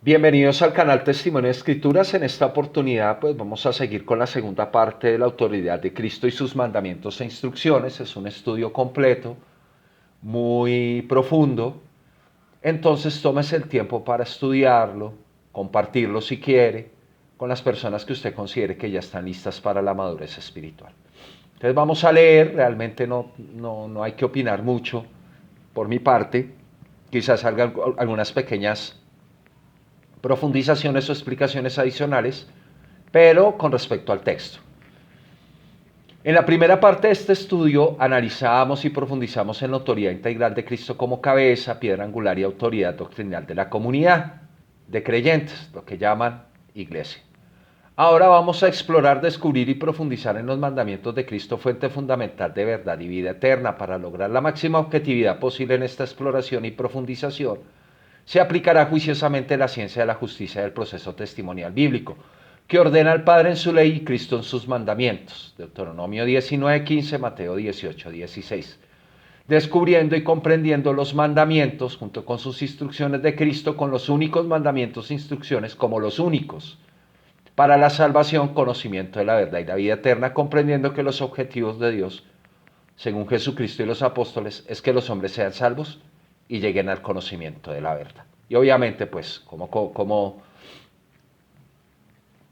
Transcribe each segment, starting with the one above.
Bienvenidos al canal Testimonio de Escrituras. En esta oportunidad pues vamos a seguir con la segunda parte de la autoridad de Cristo y sus mandamientos e instrucciones. Es un estudio completo, muy profundo. Entonces tómese el tiempo para estudiarlo, compartirlo si quiere, con las personas que usted considere que ya están listas para la madurez espiritual. Entonces vamos a leer, realmente no hay que opinar mucho por mi parte. Quizás salgan algunas pequeñas profundizaciones o explicaciones adicionales, pero con respecto al texto. En la primera parte de este estudio analizamos y profundizamos en la autoridad integral de Cristo como cabeza, piedra angular y autoridad doctrinal de la comunidad de creyentes, lo que llaman iglesia. Ahora vamos a explorar, descubrir y profundizar en los mandamientos de Cristo, fuente fundamental de verdad y vida eterna. Para lograr la máxima objetividad posible en esta exploración y profundización, se aplicará juiciosamente la ciencia de la justicia del proceso testimonial bíblico, que ordena al Padre en su ley y Cristo en sus mandamientos. Deuteronomio 19:15, Mateo 18:16. Descubriendo y comprendiendo los mandamientos junto con sus instrucciones de Cristo, con los únicos mandamientos e instrucciones como los únicos para la salvación, conocimiento de la verdad y la vida eterna, comprendiendo que los objetivos de Dios, según Jesucristo y los apóstoles, es que los hombres sean salvos y lleguen al conocimiento de la verdad. Y obviamente, pues,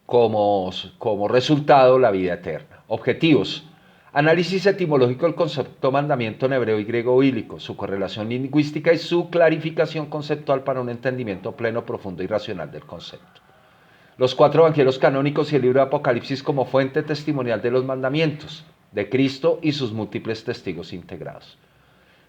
como resultado, la vida eterna. Objetivos. Análisis etimológico del concepto mandamiento en hebreo y griego bíblico, su correlación lingüística y su clarificación conceptual para un entendimiento pleno, profundo y racional del concepto. Los 4 evangelios canónicos y el libro de Apocalipsis como fuente testimonial de los mandamientos de Cristo y sus múltiples testigos integrados.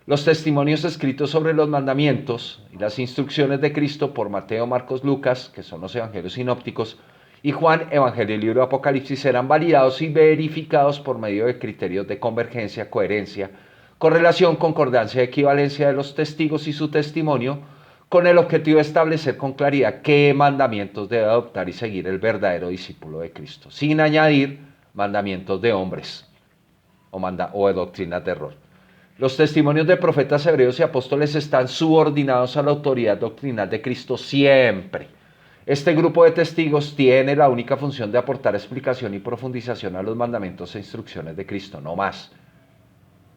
Los testimonios escritos sobre los mandamientos y las instrucciones de Cristo por Mateo, Marcos, Lucas, que son los evangelios sinópticos, y Juan, evangelio y libro de Apocalipsis, serán validados y verificados por medio de criterios de convergencia, coherencia, correlación, concordancia y equivalencia de los testigos y su testimonio, con el objetivo de establecer con claridad qué mandamientos debe adoptar y seguir el verdadero discípulo de Cristo, sin añadir mandamientos de hombres o de doctrinas de error. Los testimonios de profetas hebreos y apóstoles están subordinados a la autoridad doctrinal de Cristo siempre. Este grupo de testigos tiene la única función de aportar explicación y profundización a los mandamientos e instrucciones de Cristo, no más.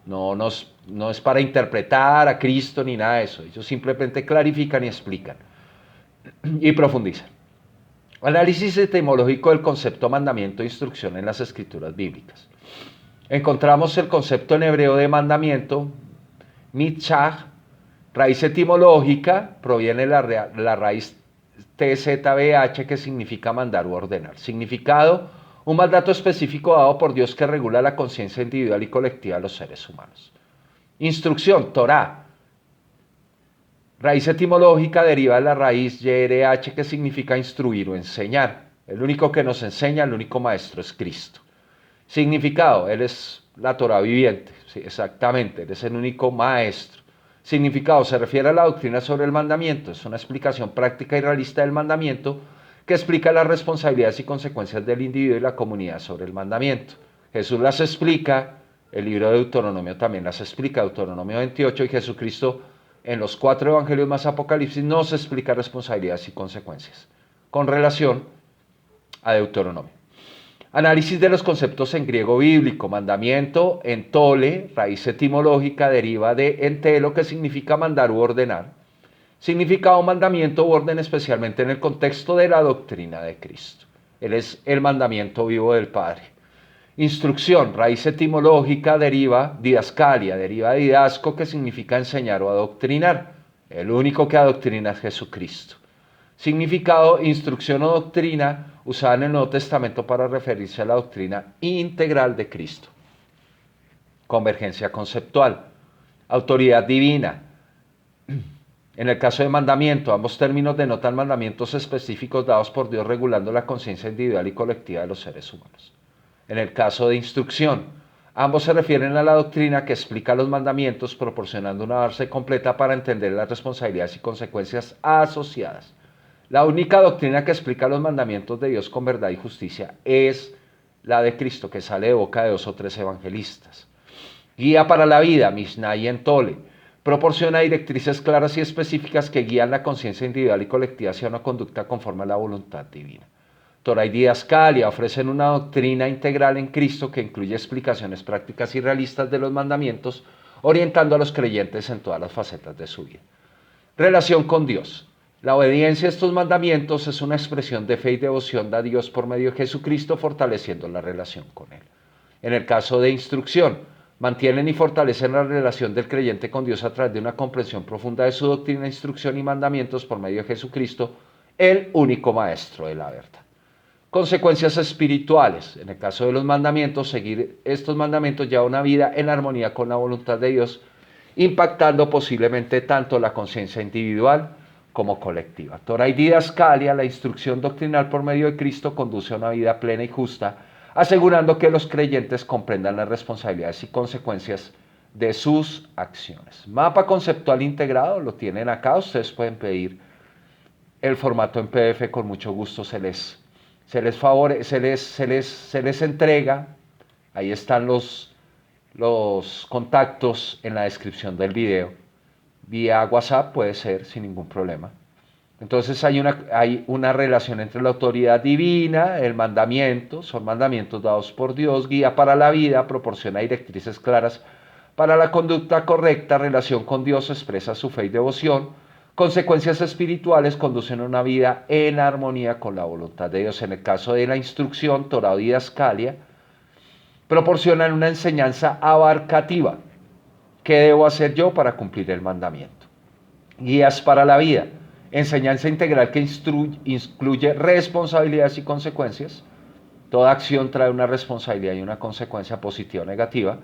No es para interpretar a Cristo ni nada de eso. Ellos simplemente clarifican y explican y profundizan. Análisis etimológico del concepto mandamiento e instrucción en las escrituras bíblicas. Encontramos el concepto en hebreo de mandamiento, mitzvah, raíz etimológica, proviene de la raíz tzbh, que significa mandar u ordenar. Significado: un mandato específico dado por Dios que regula la conciencia individual y colectiva de los seres humanos. Instrucción, Torah. Raíz etimológica deriva de la raíz YRH, que significa instruir o enseñar. El único que nos enseña, el único maestro es Cristo. Significado: Él es la Torah viviente. Sí, exactamente, Él es el único maestro. Significado: se refiere a la doctrina sobre el mandamiento. Es una explicación práctica y realista del mandamiento que explica las responsabilidades y consecuencias del individuo y la comunidad sobre el mandamiento. Jesús las explica, el libro de Deuteronomio también las explica, Deuteronomio 28, y Jesucristo en los 4 evangelios más Apocalipsis nos explica responsabilidades y consecuencias con relación a Deuteronomio. Análisis de los conceptos en griego bíblico. Mandamiento, entole, raíz etimológica, deriva de entelo, que significa mandar u ordenar. Significado: mandamiento u orden, especialmente en el contexto de la doctrina de Cristo. Él es el mandamiento vivo del Padre. Instrucción, raíz etimológica, deriva, didascalia, deriva de didasco, que significa enseñar o adoctrinar. El único que adoctrina es Jesucristo. Significado: instrucción o doctrina usada en el Nuevo Testamento para referirse a la doctrina integral de Cristo. Convergencia conceptual. Autoridad divina. En el caso de mandamiento, ambos términos denotan mandamientos específicos dados por Dios regulando la conciencia individual y colectiva de los seres humanos. En el caso de instrucción, ambos se refieren a la doctrina que explica los mandamientos, proporcionando una base completa para entender las responsabilidades y consecuencias asociadas. La única doctrina que explica los mandamientos de Dios con verdad y justicia es la de Cristo, que sale de boca de 2 o 3 evangelistas. Guía para la vida, Mishnah y Entole. Proporciona directrices claras y específicas que guían la conciencia individual y colectiva hacia una conducta conforme a la voluntad divina. Torah y Didascalia ofrecen una doctrina integral en Cristo que incluye explicaciones prácticas y realistas de los mandamientos, orientando a los creyentes en todas las facetas de su vida. Relación con Dios. La obediencia a estos mandamientos es una expresión de fe y devoción a Dios por medio de Jesucristo, fortaleciendo la relación con Él. En el caso de instrucción, mantienen y fortalecen la relación del creyente con Dios a través de una comprensión profunda de su doctrina, instrucción y mandamientos por medio de Jesucristo, el único maestro de la verdad. Consecuencias espirituales. En el caso de los mandamientos, seguir estos mandamientos lleva una vida en armonía con la voluntad de Dios, impactando posiblemente tanto la conciencia individual como colectiva. Torah y Didascalia, la instrucción doctrinal por medio de Cristo, conduce a una vida plena y justa, asegurando que los creyentes comprendan las responsabilidades y consecuencias de sus acciones. Mapa conceptual integrado, lo tienen acá, ustedes pueden pedir el formato en PDF, con mucho gusto se les entrega. Ahí están los contactos en la descripción del video. Vía WhatsApp puede ser sin ningún problema. Entonces hay una relación entre la autoridad divina, el mandamiento, son mandamientos dados por Dios, guía para la vida, proporciona directrices claras para la conducta correcta, relación con Dios, expresa su fe y devoción, consecuencias espirituales, conducen a una vida en armonía con la voluntad de Dios. En el caso de la instrucción, Torah o Didascalia, proporcionan una enseñanza abarcativa. ¿Qué debo hacer yo para cumplir el mandamiento? Guías para la vida. Enseñanza integral que incluye responsabilidades y consecuencias. Toda acción trae una responsabilidad y una consecuencia positiva o negativa.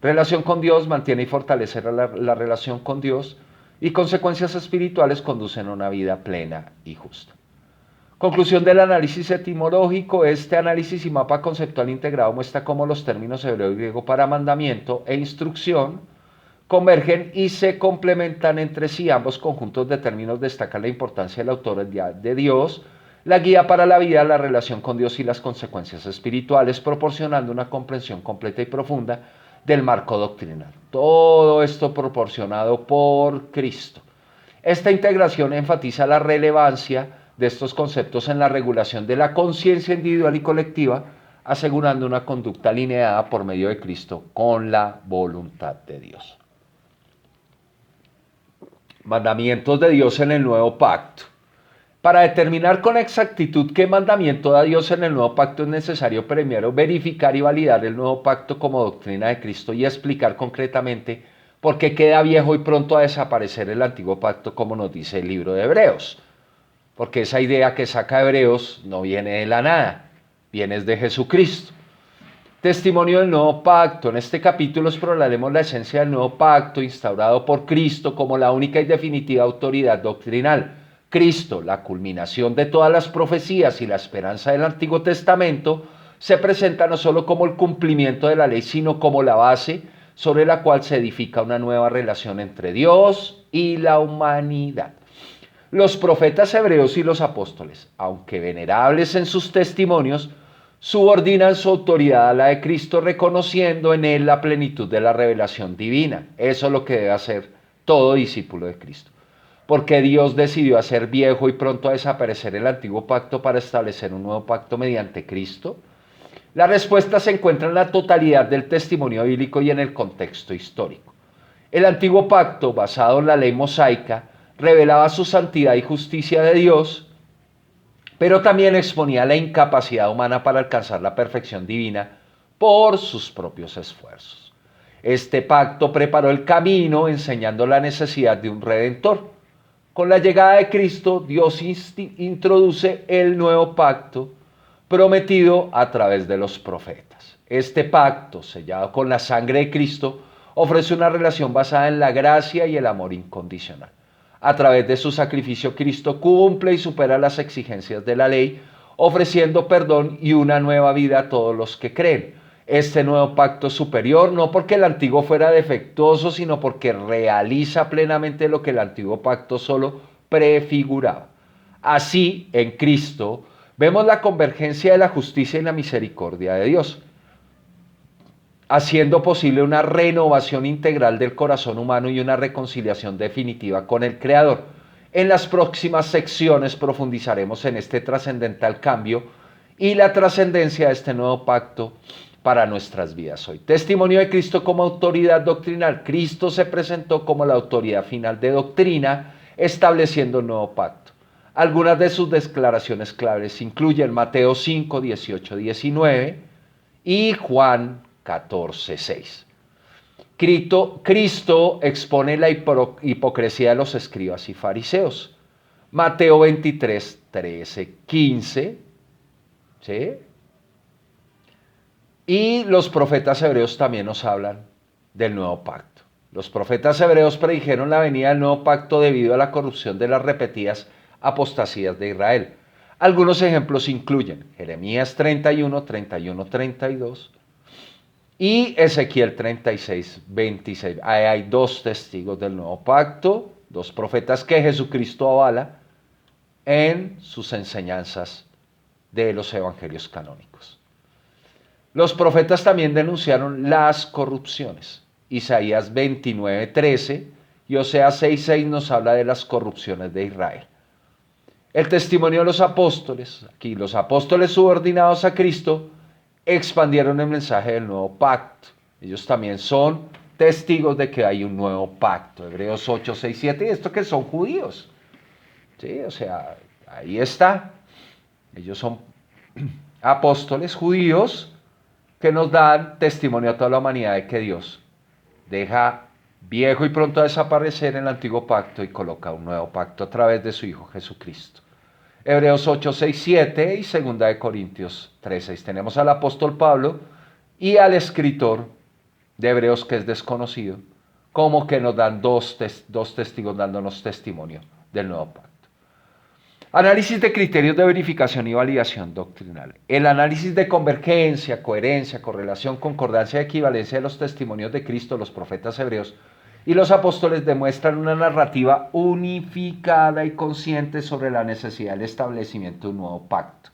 Relación con Dios, mantiene y fortalece la relación con Dios. Y consecuencias espirituales, conducen a una vida plena y justa. Conclusión del análisis etimológico. Este análisis y mapa conceptual integrado muestra cómo los términos hebreo y griego para mandamiento e instrucción convergen y se complementan entre sí. Ambos conjuntos de términos destacan la importancia de la autoridad de Dios, la guía para la vida, la relación con Dios y las consecuencias espirituales, proporcionando una comprensión completa y profunda del marco doctrinal. Todo esto proporcionado por Cristo. Esta integración enfatiza la relevancia de estos conceptos en la regulación de la conciencia individual y colectiva, asegurando una conducta alineada por medio de Cristo con la voluntad de Dios. Mandamientos de Dios en el nuevo pacto. Para determinar con exactitud qué mandamiento da Dios en el nuevo pacto es necesario primero verificar y validar el nuevo pacto como doctrina de Cristo y explicar concretamente por qué queda viejo y pronto a desaparecer el antiguo pacto, como nos dice el libro de Hebreos. Porque esa idea que saca Hebreos no viene de la nada, viene de Jesucristo. Testimonio del nuevo pacto. En este capítulo exploraremos la esencia del nuevo pacto instaurado por Cristo como la única y definitiva autoridad doctrinal. Cristo, la culminación de todas las profecías y la esperanza del Antiguo Testamento, se presenta no solo como el cumplimiento de la ley, sino como la base sobre la cual se edifica una nueva relación entre Dios y la humanidad. Los profetas hebreos y los apóstoles, aunque venerables en sus testimonios, subordinan su autoridad a la de Cristo, reconociendo en él la plenitud de la revelación divina. Eso es lo que debe hacer todo discípulo de Cristo. Porque Dios decidió hacer viejo y pronto a desaparecer el antiguo pacto para establecer un nuevo pacto mediante Cristo. La respuesta se encuentra en la totalidad del testimonio bíblico y en el contexto histórico. El antiguo pacto, basado en la ley mosaica, revelaba su santidad y justicia de Dios, pero también exponía la incapacidad humana para alcanzar la perfección divina por sus propios esfuerzos. Este pacto preparó el camino, enseñando la necesidad de un redentor. Con la llegada de Cristo, Dios introduce el nuevo pacto prometido a través de los profetas. Este pacto, sellado con la sangre de Cristo, ofrece una relación basada en la gracia y el amor incondicional. A través de su sacrificio, Cristo cumple y supera las exigencias de la ley, ofreciendo perdón y una nueva vida a todos los que creen. Este nuevo pacto es superior, no porque el antiguo fuera defectuoso, sino porque realiza plenamente lo que el antiguo pacto solo prefiguraba. Así, en Cristo, vemos la convergencia de la justicia y la misericordia de Dios. haciendo posible una renovación integral del corazón humano y una reconciliación definitiva con el Creador. En las próximas secciones profundizaremos en este trascendental cambio y la trascendencia de este nuevo pacto para nuestras vidas hoy. Testimonio de Cristo como autoridad doctrinal. Cristo se presentó como la autoridad final de doctrina, estableciendo un nuevo pacto. Algunas de sus declaraciones claves incluyen Mateo 5, 18, 19 y Juan 14, 6. Cristo expone la hipocresía de los escribas y fariseos. Mateo 23, 13, 15. ¿Sí? Y los profetas hebreos también nos hablan del nuevo pacto. Los profetas hebreos predijeron la venida del nuevo pacto debido a la corrupción de las repetidas apostasías de Israel. Algunos ejemplos incluyen Jeremías 31, 31, 32 y Ezequiel 36, 26. Ahí hay dos testigos del nuevo pacto, dos profetas que Jesucristo avala en sus enseñanzas de los evangelios canónicos. Los profetas también denunciaron las corrupciones. Isaías 29, 13 y Oseas 6, 6 nos habla de las corrupciones de Israel. El testimonio de los apóstoles, aquí los apóstoles subordinados a Cristo, expandieron el mensaje del nuevo pacto. Ellos también son testigos de que hay un nuevo pacto. Hebreos 8, 6, 7, y esto que son judíos. Sí, o sea, ahí está. Ellos son apóstoles judíos que nos dan testimonio a toda la humanidad de que Dios deja viejo y pronto a desaparecer el antiguo pacto y coloca un nuevo pacto a través de su Hijo Jesucristo. Hebreos 8, 6, 7 y 2 de Corintios 3, 6. Tenemos al apóstol Pablo y al escritor de Hebreos, que es desconocido, como que nos dan dos testigos dándonos testimonio del nuevo pacto. Análisis de criterios de verificación y validación doctrinal. El análisis de convergencia, coherencia, correlación, concordancia y equivalencia de los testimonios de Cristo, los profetas hebreos y los apóstoles demuestran una narrativa unificada y consciente sobre la necesidad del establecimiento de un nuevo pacto.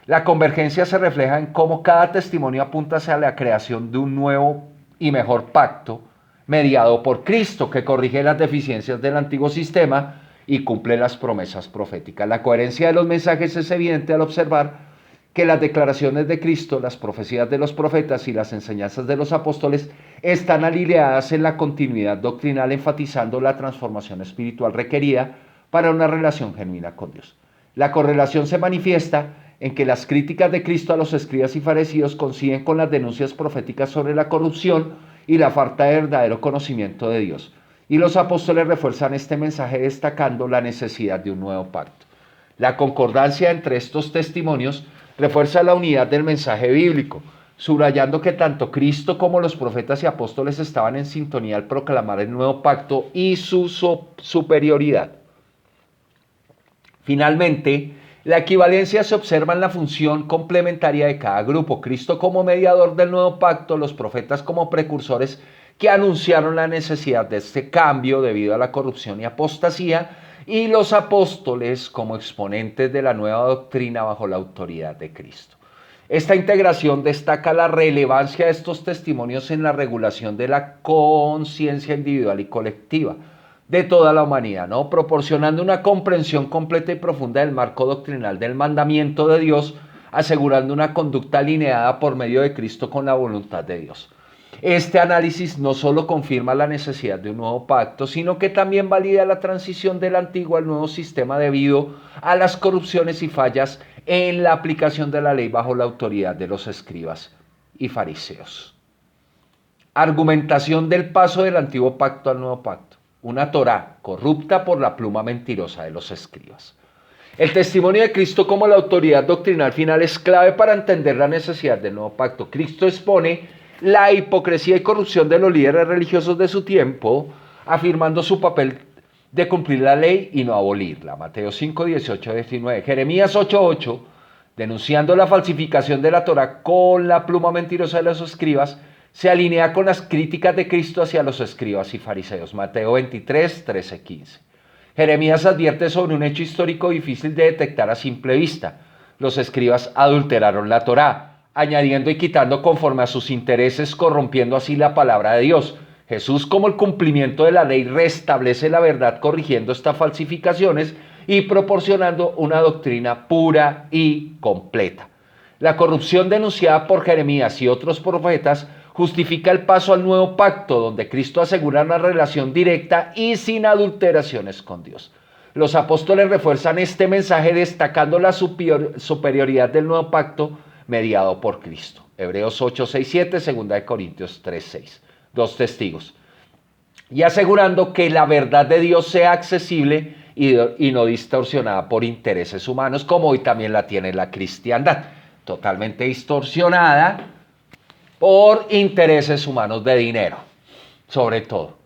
La convergencia se refleja en cómo cada testimonio apunta hacia la creación de un nuevo y mejor pacto mediado por Cristo, que corrige las deficiencias del antiguo sistema y cumple las promesas proféticas. La coherencia de los mensajes es evidente al observar que las declaraciones de Cristo, las profecías de los profetas y las enseñanzas de los apóstoles están alineadas en la continuidad doctrinal, enfatizando la transformación espiritual requerida para una relación genuina con Dios. La correlación se manifiesta en que las críticas de Cristo a los escribas y fariseos coinciden con las denuncias proféticas sobre la corrupción y la falta de verdadero conocimiento de Dios. Y los apóstoles refuerzan este mensaje destacando la necesidad de un nuevo pacto. La concordancia entre estos testimonios refuerza la unidad del mensaje bíblico, subrayando que tanto Cristo como los profetas y apóstoles estaban en sintonía al proclamar el nuevo pacto y su superioridad. Finalmente, la equivalencia se observa en la función complementaria de cada grupo. Cristo como mediador del nuevo pacto, los profetas como precursores que anunciaron la necesidad de este cambio debido a la corrupción y apostasía, y los apóstoles como exponentes de la nueva doctrina bajo la autoridad de Cristo. Esta integración destaca la relevancia de estos testimonios en la regulación de la conciencia individual y colectiva de toda la humanidad, ¿no? Proporcionando una comprensión completa y profunda del marco doctrinal del mandamiento de Dios, asegurando una conducta alineada por medio de Cristo con la voluntad de Dios. Este análisis no solo confirma la necesidad de un nuevo pacto, sino que también valida la transición del antiguo al nuevo sistema debido a las corrupciones y fallas en la aplicación de la ley bajo la autoridad de los escribas y fariseos. Argumentación del paso del antiguo pacto al nuevo pacto. Una Torá corrupta por la pluma mentirosa de los escribas. El testimonio de Cristo como la autoridad doctrinal final es clave para entender la necesidad del nuevo pacto. Cristo expone la hipocresía y corrupción de los líderes religiosos de su tiempo, afirmando su papel de cumplir la ley y no abolirla. Mateo 5, 18, 19. Jeremías 8, 8, denunciando la falsificación de la Torá con la pluma mentirosa de los escribas, se alinea con las críticas de Cristo hacia los escribas y fariseos. Mateo 23, 13, 15. Jeremías advierte sobre un hecho histórico difícil de detectar a simple vista. Los escribas adulteraron la Torá, añadiendo y quitando conforme a sus intereses, corrompiendo así la palabra de Dios. Jesús, como el cumplimiento de la ley, restablece la verdad corrigiendo estas falsificaciones y proporcionando una doctrina pura y completa. La corrupción denunciada por Jeremías y otros profetas justifica el paso al nuevo pacto, donde Cristo asegura una relación directa y sin adulteraciones con Dios. Los apóstoles refuerzan este mensaje destacando la superioridad del nuevo pacto mediado por Cristo. Hebreos 8, 6, 7, 2 Corintios 3, 6. Dos testigos. Y asegurando que la verdad de Dios sea accesible y no distorsionada por intereses humanos, como hoy también la tiene la cristiandad. Totalmente distorsionada por intereses humanos de dinero, sobre todo.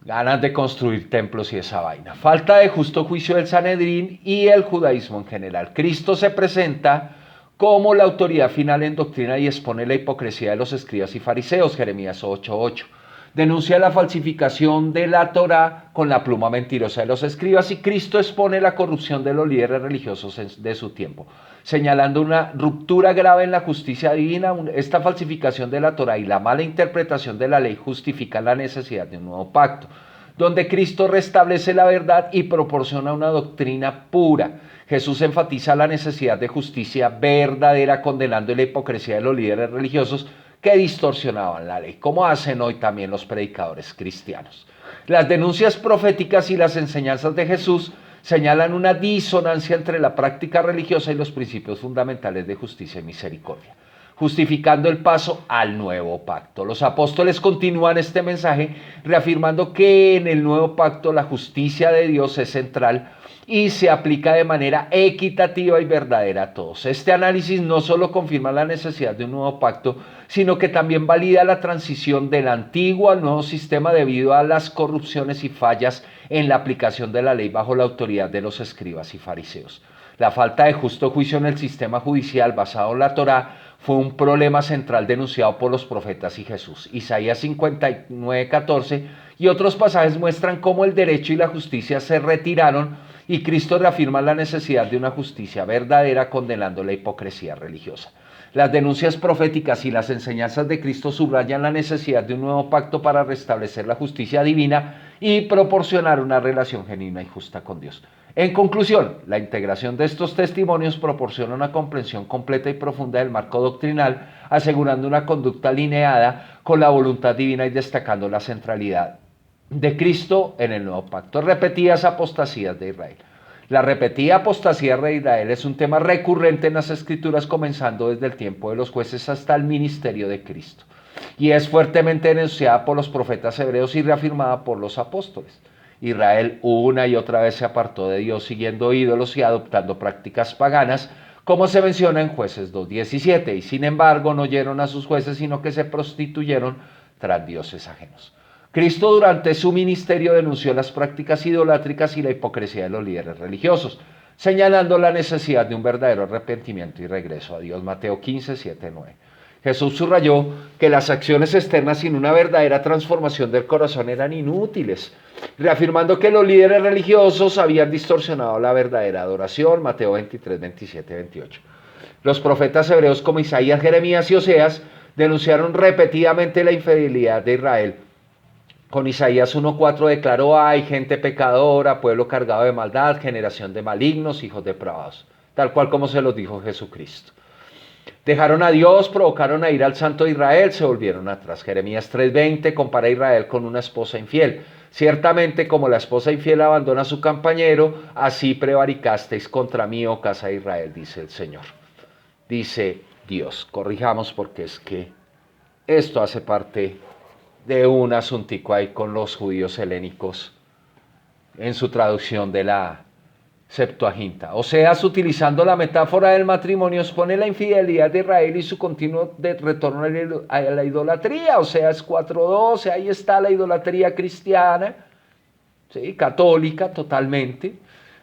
Ganas de construir templos y esa vaina. Falta de justo juicio del Sanedrín y el judaísmo en general. Cristo se presenta como la autoridad final en doctrina y expone la hipocresía de los escribas y fariseos, Jeremías 8:8. Denuncia la falsificación de la Torá con la pluma mentirosa de los escribas y Cristo expone la corrupción de los líderes religiosos de su tiempo, señalando una ruptura grave en la justicia divina. Esta falsificación de la Torá y la mala interpretación de la ley justifican la necesidad de un nuevo pacto, donde Cristo restablece la verdad y proporciona una doctrina pura. Jesús enfatiza la necesidad de justicia verdadera, condenando la hipocresía de los líderes religiosos que distorsionaban la ley, como hacen hoy también los predicadores cristianos. Las denuncias proféticas y las enseñanzas de Jesús señalan una disonancia entre la práctica religiosa y los principios fundamentales de justicia y misericordia, justificando el paso al nuevo pacto. Los apóstoles continúan este mensaje reafirmando que en el nuevo pacto la justicia de Dios es central y se aplica de manera equitativa y verdadera a todos. Este análisis no solo confirma la necesidad de un nuevo pacto, sino que también valida la transición del antiguo al nuevo sistema debido a las corrupciones y fallas en la aplicación de la ley bajo la autoridad de los escribas y fariseos. La falta de justo juicio en el sistema judicial basado en la Torá fue un problema central denunciado por los profetas y Jesús. Isaías 59:14 y otros pasajes muestran cómo el derecho y la justicia se retiraron y Cristo reafirma la necesidad de una justicia verdadera, condenando la hipocresía religiosa. Las denuncias proféticas y las enseñanzas de Cristo subrayan la necesidad de un nuevo pacto para restablecer la justicia divina y proporcionar una relación genuina y justa con Dios. En conclusión, la integración de estos testimonios proporciona una comprensión completa y profunda del marco doctrinal, asegurando una conducta alineada con la voluntad divina y destacando la centralidad de Cristo en el nuevo pacto. Repetidas apostasías de Israel. La repetida apostasía de Israel es un tema recurrente en las Escrituras, comenzando desde el tiempo de los jueces hasta el ministerio de Cristo, y es fuertemente denunciada por los profetas hebreos y reafirmada por los apóstoles. Israel una y otra vez se apartó de Dios siguiendo ídolos y adoptando prácticas paganas, como se menciona en Jueces 2:17, y sin embargo no oyeron a sus jueces, sino que se prostituyeron tras dioses ajenos. Cristo durante su ministerio denunció las prácticas idolátricas y la hipocresía de los líderes religiosos, señalando la necesidad de un verdadero arrepentimiento y regreso a Dios. Mateo 15:7-9. Jesús subrayó que las acciones externas sin una verdadera transformación del corazón eran inútiles, reafirmando que los líderes religiosos habían distorsionado la verdadera adoración. Mateo 23:27-28. Los profetas hebreos como Isaías, Jeremías y Oseas denunciaron repetidamente la infidelidad de Israel. Con Isaías 1:4 declaró: hay gente pecadora, pueblo cargado de maldad, generación de malignos, hijos depravados, tal cual como se los dijo Jesucristo. Dejaron a Dios, provocaron a ir al Santo de Israel, se volvieron atrás. Jeremías 3:20 compara a Israel con una esposa infiel. Ciertamente, como la esposa infiel abandona a su compañero, así prevaricasteis contra mí, oh casa de Israel, dice el Señor. Dice Dios. Corrijamos porque es que esto hace parte de un asuntico ahí con los judíos helénicos en su traducción de la Septuaginta. Oseas, utilizando la metáfora del matrimonio, expone la infidelidad de Israel y su continuo retorno a la idolatría. Oseas 4:12, ahí está la idolatría cristiana, ¿sí? Católica totalmente.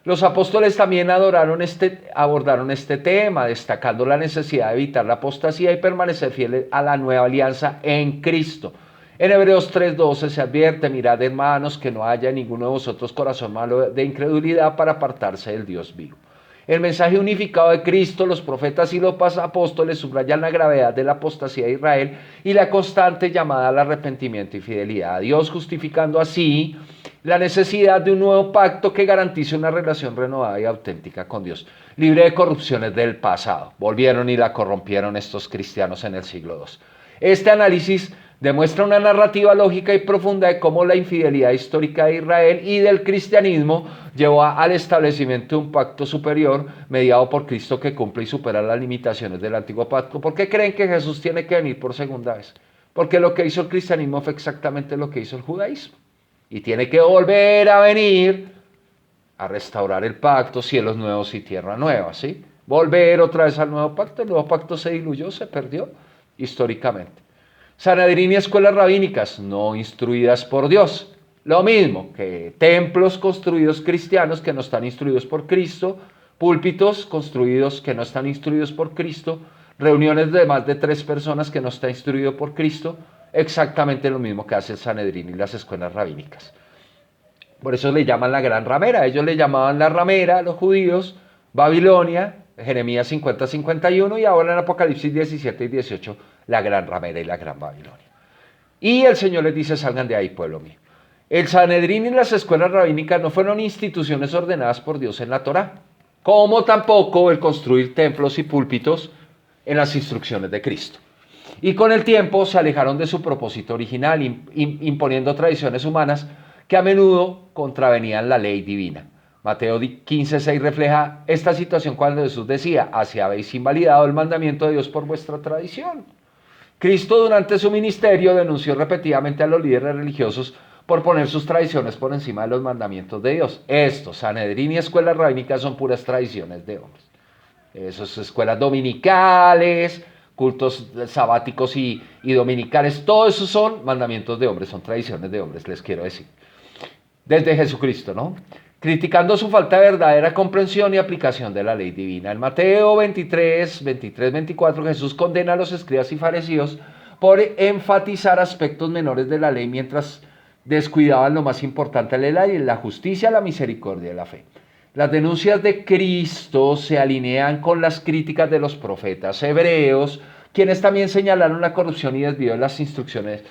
Los apóstoles también abordaron este tema, destacando la necesidad de evitar la apostasía y permanecer fieles a la nueva alianza en Cristo. En Hebreos 3:12 se advierte: mirad, hermanos, que no haya en ninguno de vosotros corazón malo de incredulidad para apartarse del Dios vivo. El mensaje unificado de Cristo, los profetas y los apóstoles subrayan la gravedad de la apostasía de Israel y la constante llamada al arrepentimiento y fidelidad a Dios, justificando así la necesidad de un nuevo pacto que garantice una relación renovada y auténtica con Dios, libre de corrupciones del pasado. Volvieron y la corrompieron estos cristianos en el siglo II. Este análisis demuestra una narrativa lógica y profunda de cómo la infidelidad histórica de Israel y del cristianismo llevó al establecimiento de un pacto superior mediado por Cristo que cumple y supera las limitaciones del antiguo pacto. ¿Por qué creen que Jesús tiene que venir por segunda vez? Porque lo que hizo el cristianismo fue exactamente lo que hizo el judaísmo. Y tiene que volver a venir a restaurar el pacto, cielos nuevos y tierra nueva, ¿sí? Volver otra vez al nuevo pacto. El nuevo pacto se diluyó, se perdió históricamente. Sanedrín y escuelas rabínicas no instruidas por Dios. Lo mismo que templos construidos cristianos que no están instruidos por Cristo, púlpitos construidos que no están instruidos por Cristo, reuniones de más de 3 personas que no están instruidos por Cristo, exactamente lo mismo que hace el Sanedrín y las escuelas rabínicas. Por eso le llaman la gran ramera. Ellos le llamaban la ramera a los judíos, Babilonia, Jeremías 50-51 y ahora en Apocalipsis 17 y 18, la gran ramera y la gran Babilonia. Y el Señor les dice, salgan de ahí, pueblo mío. El Sanedrín y las escuelas rabínicas no fueron instituciones ordenadas por Dios en la Torá, como tampoco el construir templos y púlpitos en las instrucciones de Cristo. Y con el tiempo se alejaron de su propósito original, imponiendo tradiciones humanas que a menudo contravenían la ley divina. Mateo 15:6 refleja esta situación cuando Jesús decía, así habéis invalidado el mandamiento de Dios por vuestra tradición. Cristo durante su ministerio denunció repetidamente a los líderes religiosos por poner sus tradiciones por encima de los mandamientos de Dios. Estos, Sanedrín y escuelas rabínicas, son puras tradiciones de hombres. Esas escuelas dominicales, cultos sabáticos y dominicales, todo eso son mandamientos de hombres, son tradiciones de hombres, les quiero decir. Desde Jesucristo, ¿no? Criticando su falta de verdadera comprensión y aplicación de la ley divina. En Mateo 23-24, Jesús condena a los escribas y fariseos por enfatizar aspectos menores de la ley mientras descuidaban lo más importante de la ley, la justicia, la misericordia y la fe. Las denuncias de Cristo se alinean con las críticas de los profetas hebreos, quienes también señalaron la corrupción y desvío de las instituciones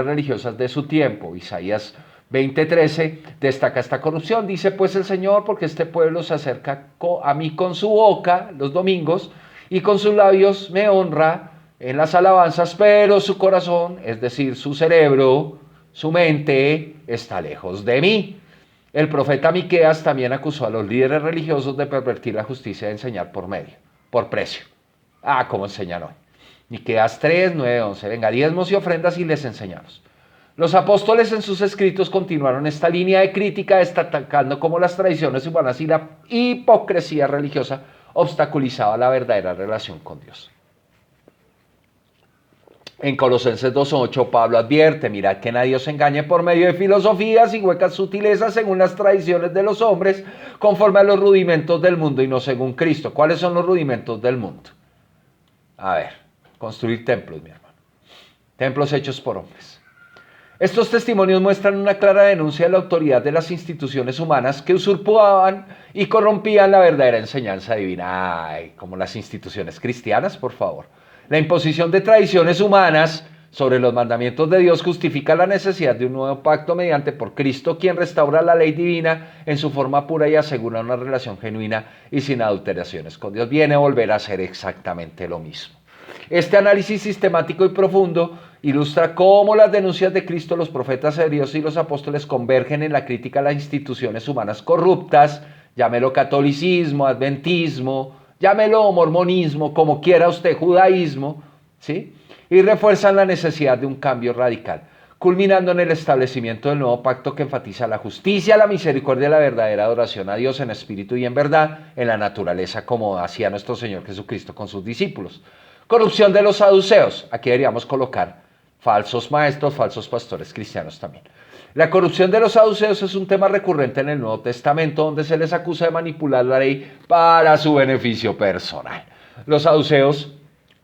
religiosas de su tiempo. Isaías 20:13 destaca esta corrupción. Dice pues el Señor, porque este pueblo se acerca a mí con su boca los domingos y con sus labios me honra en las alabanzas, pero su corazón, es decir, su cerebro, su mente, está lejos de mí. El profeta Miqueas también acusó a los líderes religiosos de pervertir la justicia y de enseñar por precio. Como enseñan hoy. Miqueas 3:9-11. Venga, diezmos y ofrendas y les enseñamos. Los apóstoles en sus escritos continuaron esta línea de crítica, destacando cómo las tradiciones humanas y la hipocresía religiosa obstaculizaba la verdadera relación con Dios. En Colosenses 2:8 Pablo advierte, mirad que nadie os engañe por medio de filosofías y huecas sutilezas según las tradiciones de los hombres, conforme a los rudimentos del mundo y no según Cristo. ¿Cuáles son los rudimentos del mundo? A ver, construir templos, mi hermano. Templos hechos por hombres. Estos testimonios muestran una clara denuncia de la autoridad de las instituciones humanas que usurpaban y corrompían la verdadera enseñanza divina. Como las instituciones cristianas, por favor. La imposición de tradiciones humanas sobre los mandamientos de Dios justifica la necesidad de un nuevo pacto mediante por Cristo, quien restaura la ley divina en su forma pura y asegura una relación genuina y sin adulteraciones con Dios. Viene a volver a hacer exactamente lo mismo. Este análisis sistemático y profundo ilustra cómo las denuncias de Cristo, los profetas hebreos y los apóstoles convergen en la crítica a las instituciones humanas corruptas, llámelo catolicismo, adventismo, llámelo mormonismo, como quiera usted, judaísmo, ¿sí? Y refuerzan la necesidad de un cambio radical, culminando en el establecimiento del nuevo pacto que enfatiza la justicia, la misericordia y la verdadera adoración a Dios en espíritu y en verdad, en la naturaleza, como hacía nuestro Señor Jesucristo con sus discípulos. Corrupción de los saduceos, aquí deberíamos colocar falsos maestros, falsos pastores cristianos también. La corrupción de los saduceos es un tema recurrente en el Nuevo Testamento, donde se les acusa de manipular la ley para su beneficio personal. Los saduceos,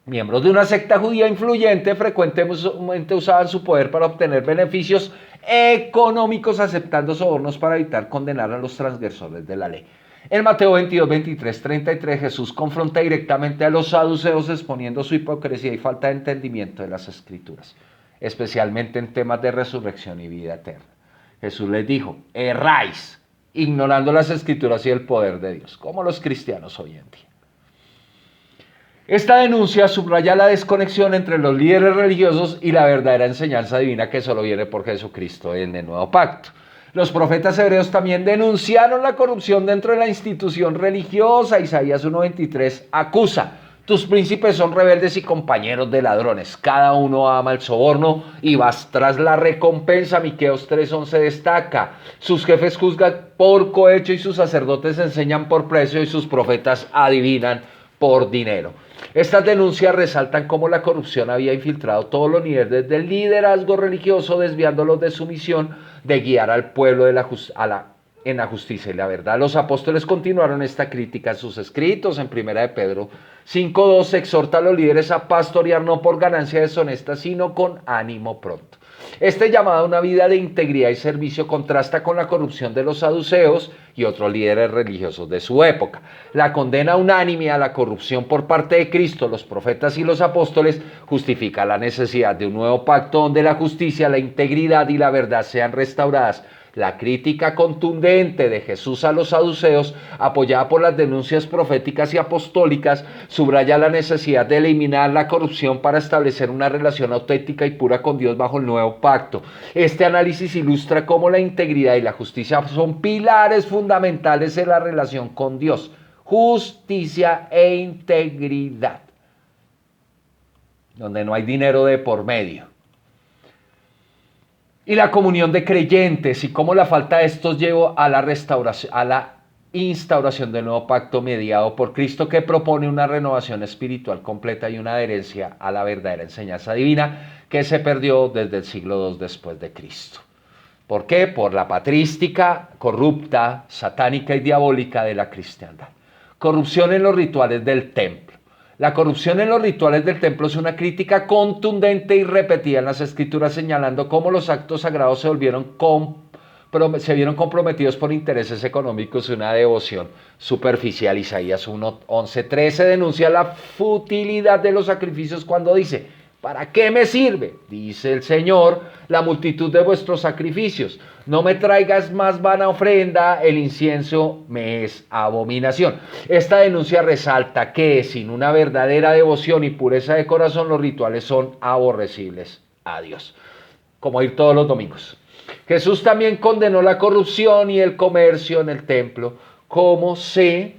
miembros de una secta judía influyente, frecuentemente usaban su poder para obtener beneficios económicos, aceptando sobornos para evitar condenar a los transgresores de la ley. En Mateo 22, 23, 33, Jesús confronta directamente a los saduceos exponiendo su hipocresía y falta de entendimiento de las Escrituras, especialmente en temas de resurrección y vida eterna. Jesús les dijo: erráis, ignorando las Escrituras y el poder de Dios, como los cristianos hoy en día. Esta denuncia subraya la desconexión entre los líderes religiosos y la verdadera enseñanza divina que solo viene por Jesucristo en el Nuevo Pacto. Los profetas hebreos también denunciaron la corrupción dentro de la institución religiosa. Isaías 1:23 acusa: tus príncipes son rebeldes y compañeros de ladrones. Cada uno ama el soborno y vas tras la recompensa. Miqueas 3:11 destaca: sus jefes juzgan por cohecho y sus sacerdotes enseñan por precio y sus profetas adivinan por dinero. Estas denuncias resaltan cómo la corrupción había infiltrado todos los niveles del liderazgo religioso, desviándolos de su misión de guiar al pueblo en la justicia y la verdad. Los apóstoles continuaron esta crítica en sus escritos. En 1 de Pedro 5:2 exhorta a los líderes a pastorear no por ganancia deshonesta, sino con ánimo pronto. Este llamado a una vida de integridad y servicio contrasta con la corrupción de los saduceos y otros líderes religiosos de su época. La condena unánime a la corrupción por parte de Cristo, los profetas y los apóstoles justifica la necesidad de un nuevo pacto donde la justicia, la integridad y la verdad sean restauradas. La crítica contundente de Jesús a los saduceos, apoyada por las denuncias proféticas y apostólicas, subraya la necesidad de eliminar la corrupción para establecer una relación auténtica y pura con Dios bajo el nuevo pacto. Este análisis ilustra cómo la integridad y la justicia son pilares fundamentales en la relación con Dios. Justicia e integridad, donde no hay dinero de por medio. Y la comunión de creyentes y cómo la falta de estos llevó a la restauración, a la instauración del nuevo pacto mediado por Cristo, que propone una renovación espiritual completa y una adherencia a la verdadera enseñanza divina que se perdió desde el siglo II después de Cristo. ¿Por qué? Por la patrística, corrupta, satánica y diabólica de la cristiandad. Corrupción en los rituales del templo. La corrupción en los rituales del templo es una crítica contundente y repetida en las Escrituras, señalando cómo los actos sagrados se vieron comprometidos por intereses económicos y una devoción superficial. Isaías 1:11-13 denuncia la futilidad de los sacrificios cuando dice: ¿para qué me sirve, dice el Señor, la multitud de vuestros sacrificios? No me traigas más vana ofrenda, el incienso me es abominación. Esta denuncia resalta que sin una verdadera devoción y pureza de corazón, los rituales son aborrecibles a Dios. Como ir todos los domingos. Jesús también condenó la corrupción y el comercio en el templo, como se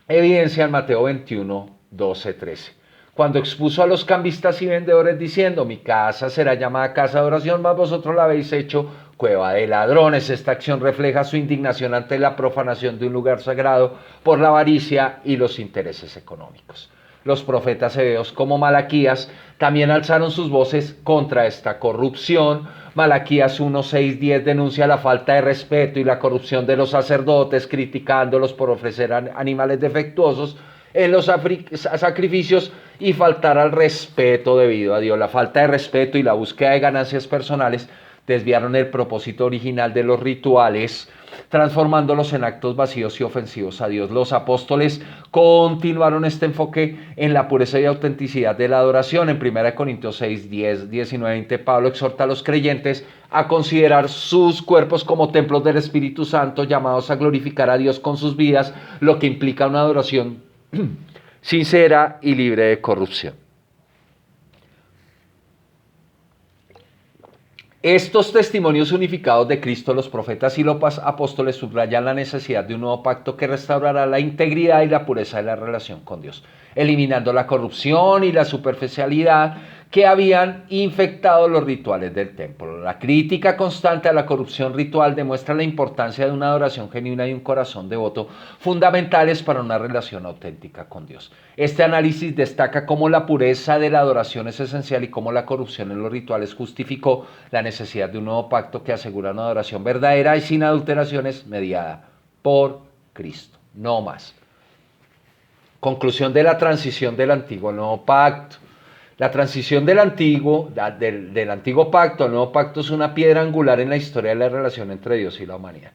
evidencia en Mateo 21:12-13. Cuando expuso a los cambistas y vendedores diciendo: mi casa será llamada casa de oración, mas vosotros la habéis hecho cueva de ladrones. Esta acción refleja su indignación ante la profanación de un lugar sagrado por la avaricia y los intereses económicos. Los profetas hebreos como Malaquías también alzaron sus voces contra esta corrupción. Malaquías 1:6-10 denuncia la falta de respeto y la corrupción de los sacerdotes, criticándolos por ofrecer animales defectuosos en los sacrificios y faltar al respeto debido a Dios. La falta de respeto y la búsqueda de ganancias personales desviaron el propósito original de los rituales, transformándolos en actos vacíos y ofensivos a Dios. Los apóstoles continuaron este enfoque en la pureza y autenticidad de la adoración. En 1 Corintios 6:10, 19, 20, Pablo exhorta a los creyentes a considerar sus cuerpos como templos del Espíritu Santo, llamados a glorificar a Dios con sus vidas, lo que implica una adoración sincera y libre de corrupción. Estos testimonios unificados de Cristo, los profetas y los apóstoles subrayan la necesidad de un nuevo pacto que restaurará la integridad y la pureza de la relación con Dios, eliminando la corrupción y la superficialidad que habían infectado los rituales del templo. La crítica constante a la corrupción ritual demuestra la importancia de una adoración genuina y un corazón devoto, fundamentales para una relación auténtica con Dios. Este análisis destaca cómo la pureza de la adoración es esencial y cómo la corrupción en los rituales justificó la necesidad de un nuevo pacto que asegura una adoración verdadera y sin adulteraciones, mediada por Cristo. No más. Conclusión de la transición del antiguo al nuevo pacto. La transición del antiguo pacto al nuevo pacto es una piedra angular en la historia de la relación entre Dios y la humanidad.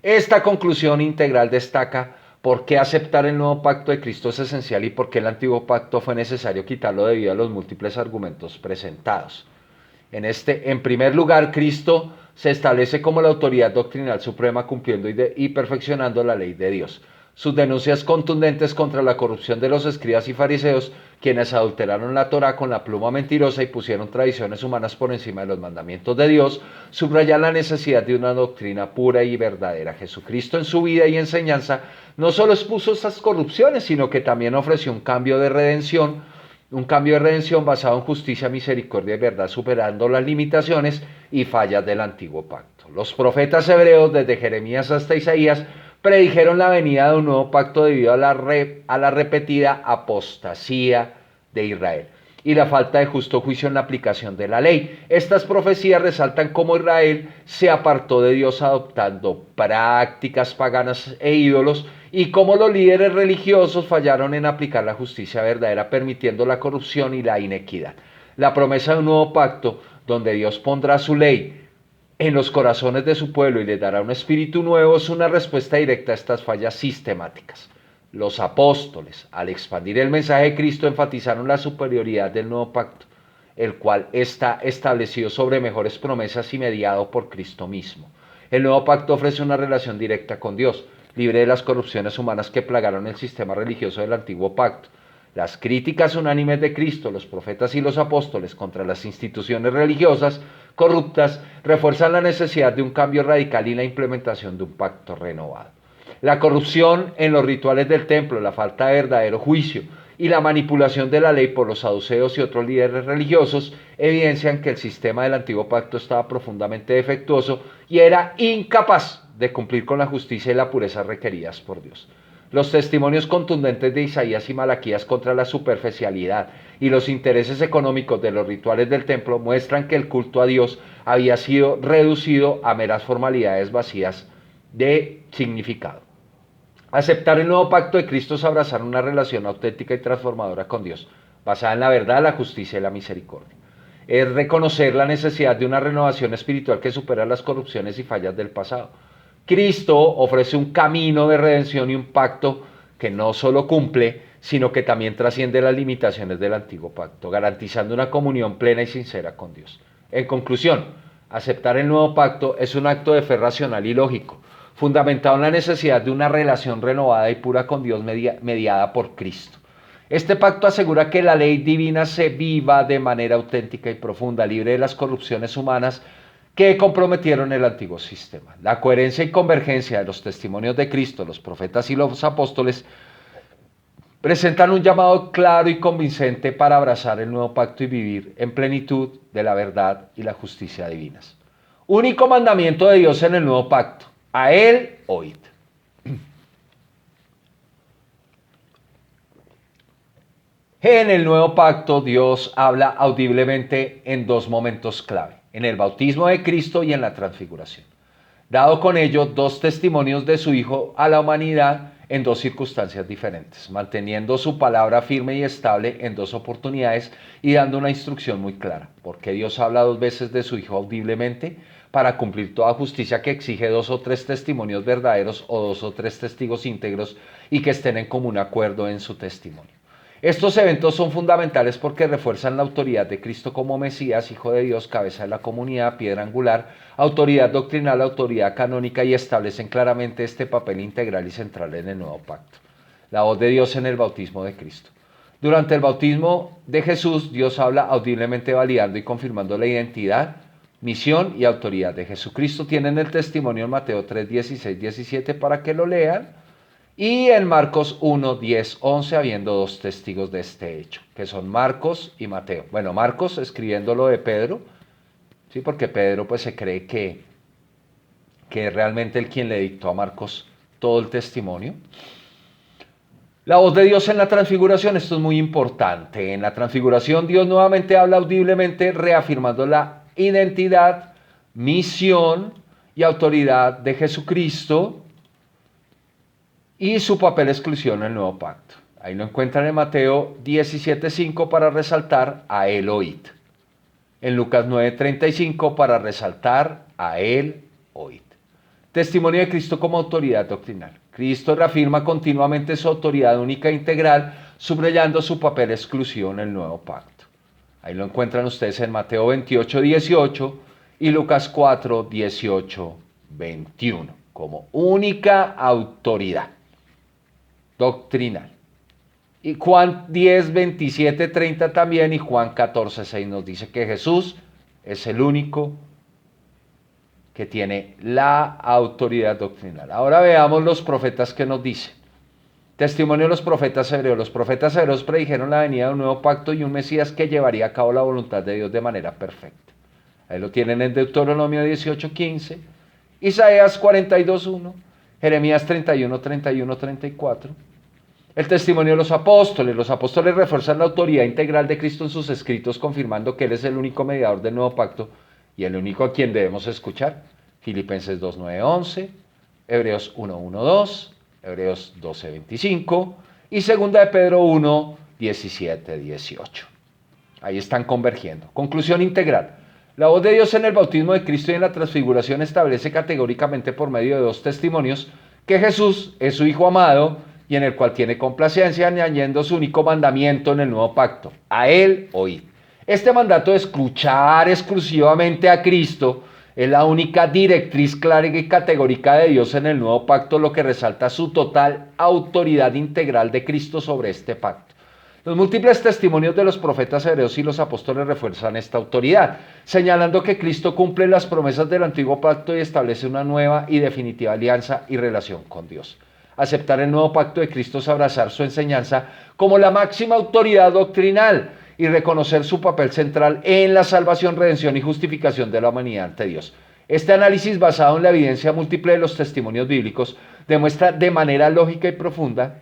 Esta conclusión integral destaca por qué aceptar el nuevo pacto de Cristo es esencial y por qué el antiguo pacto fue necesario quitarlo debido a los múltiples argumentos presentados. En primer lugar, Cristo se establece como la autoridad doctrinal suprema cumpliendo y perfeccionando la ley de Dios. Sus denuncias contundentes contra la corrupción de los escribas y fariseos, quienes adulteraron la Torá con la pluma mentirosa y pusieron tradiciones humanas por encima de los mandamientos de Dios, subrayan la necesidad de una doctrina pura y verdadera. Jesucristo en su vida y enseñanza no solo expuso estas corrupciones, sino que también ofreció un cambio de redención basado en justicia, misericordia y verdad, superando las limitaciones y fallas del antiguo pacto. Los profetas hebreos, desde Jeremías hasta Isaías, predijeron la venida de un nuevo pacto debido a la repetida apostasía de Israel y la falta de justo juicio en la aplicación de la ley. Estas profecías resaltan cómo Israel se apartó de Dios adoptando prácticas paganas e ídolos y cómo los líderes religiosos fallaron en aplicar la justicia verdadera, permitiendo la corrupción y la inequidad. La promesa de un nuevo pacto, donde Dios pondrá su ley en los corazones de su pueblo y les dará un espíritu nuevo, es una respuesta directa a estas fallas sistemáticas. Los apóstoles, al expandir el mensaje de Cristo, enfatizaron la superioridad del nuevo pacto, el cual está establecido sobre mejores promesas y mediado por Cristo mismo. El nuevo pacto ofrece una relación directa con Dios, libre de las corrupciones humanas que plagaron el sistema religioso del antiguo pacto. Las críticas unánimes de Cristo, los profetas y los apóstoles contra las instituciones religiosas corruptas refuerzan la necesidad de un cambio radical y la implementación de un pacto renovado. La corrupción en los rituales del templo, la falta de verdadero juicio y la manipulación de la ley por los saduceos y otros líderes religiosos evidencian que el sistema del antiguo pacto estaba profundamente defectuoso y era incapaz de cumplir con la justicia y la pureza requeridas por Dios. Los testimonios contundentes de Isaías y Malaquías contra la superficialidad y los intereses económicos de los rituales del templo muestran que el culto a Dios había sido reducido a meras formalidades vacías de significado. Aceptar el nuevo pacto de Cristo es abrazar una relación auténtica y transformadora con Dios, basada en la verdad, la justicia y la misericordia. Es reconocer la necesidad de una renovación espiritual que supera las corrupciones y fallas del pasado. Cristo ofrece un camino de redención y un pacto que no solo cumple, sino que también trasciende las limitaciones del antiguo pacto, garantizando una comunión plena y sincera con Dios. En conclusión, aceptar el nuevo pacto es un acto de fe racional y lógico, fundamentado en la necesidad de una relación renovada y pura con Dios mediada por Cristo. Este pacto asegura que la ley divina se viva de manera auténtica y profunda, libre de las corrupciones humanas que comprometieron el antiguo sistema. La coherencia y convergencia de los testimonios de Cristo, los profetas y los apóstoles presentan un llamado claro y convincente para abrazar el nuevo pacto y vivir en plenitud de la verdad y la justicia divinas. Único mandamiento de Dios en el nuevo pacto: a Él oíd. En el nuevo pacto Dios habla audiblemente en dos momentos clave: en el bautismo de Cristo y en la transfiguración, dado con ello dos testimonios de su Hijo a la humanidad en dos circunstancias diferentes, manteniendo su palabra firme y estable en dos oportunidades y dando una instrucción muy clara. Porque Dios habla dos veces de su Hijo audiblemente: para cumplir toda justicia que exige dos o tres testimonios verdaderos o dos o tres testigos íntegros y que estén en común acuerdo en su testimonio. Estos eventos son fundamentales porque refuerzan la autoridad de Cristo como Mesías, Hijo de Dios, cabeza de la comunidad, piedra angular, autoridad doctrinal, autoridad canónica, y establecen claramente este papel integral y central en el nuevo pacto. La voz de Dios en el bautismo de Cristo. Durante el bautismo de Jesús, Dios habla audiblemente validando y confirmando la identidad, misión y autoridad de Jesucristo. Tienen el testimonio en Mateo 3, 16, 17 para que lo lean. Y en Marcos 1, 10, 11, habiendo dos testigos de este hecho, que son Marcos y Mateo. Bueno, Marcos escribiéndolo de Pedro, ¿sí? Porque Pedro pues se cree que es realmente el quien le dictó a Marcos todo el testimonio. La voz de Dios en la transfiguración, esto es muy importante. En la transfiguración Dios nuevamente habla audiblemente, reafirmando la identidad, misión y autoridad de Jesucristo y su papel exclusivo en el nuevo pacto. Ahí lo encuentran en Mateo 17:5 para resaltar: a Él oíd. En Lucas 9:35 para resaltar: a Él oíd. Testimonio de Cristo como autoridad doctrinal. Cristo reafirma continuamente su autoridad única e integral, subrayando su papel exclusivo en el nuevo pacto. Ahí lo encuentran ustedes en Mateo 28, 18 y Lucas 4, 18, 21, como única autoridad doctrinal. Y Juan 10, 27, 30 también, y Juan 14, 6 nos dice que Jesús es el único que tiene la autoridad doctrinal. Ahora veamos los profetas que nos dicen. Testimonio de los profetas hebreos. Los profetas hebreos predijeron la venida de un nuevo pacto y un Mesías que llevaría a cabo la voluntad de Dios de manera perfecta. Ahí lo tienen en Deuteronomio 18, 15, Isaías 42, 1, Jeremías 31, 31, 34. El testimonio de los apóstoles. Los apóstoles refuerzan la autoridad integral de Cristo en sus escritos, confirmando que Él es el único mediador del nuevo pacto y el único a quien debemos escuchar. Filipenses 2, 9, 11, Hebreos 1, 1, 2, Hebreos 12, 25 y 2 de Pedro 1, 17, 18. Ahí están convergiendo. Conclusión integral. La voz de Dios en el bautismo de Cristo y en la transfiguración establece categóricamente por medio de dos testimonios que Jesús es su Hijo amado y en el cual tiene complacencia, añadiendo su único mandamiento en el nuevo pacto: a Él oíd. Este mandato de escuchar exclusivamente a Cristo es la única directriz clara y categórica de Dios en el nuevo pacto, lo que resalta su total autoridad integral de Cristo sobre este pacto. Los múltiples testimonios de los profetas hebreos y los apóstoles refuerzan esta autoridad, señalando que Cristo cumple las promesas del antiguo pacto y establece una nueva y definitiva alianza y relación con Dios. Aceptar el nuevo pacto de Cristo es abrazar su enseñanza como la máxima autoridad doctrinal y reconocer su papel central en la salvación, redención y justificación de la humanidad ante Dios. Este análisis, basado en la evidencia múltiple de los testimonios bíblicos, demuestra de manera lógica y profunda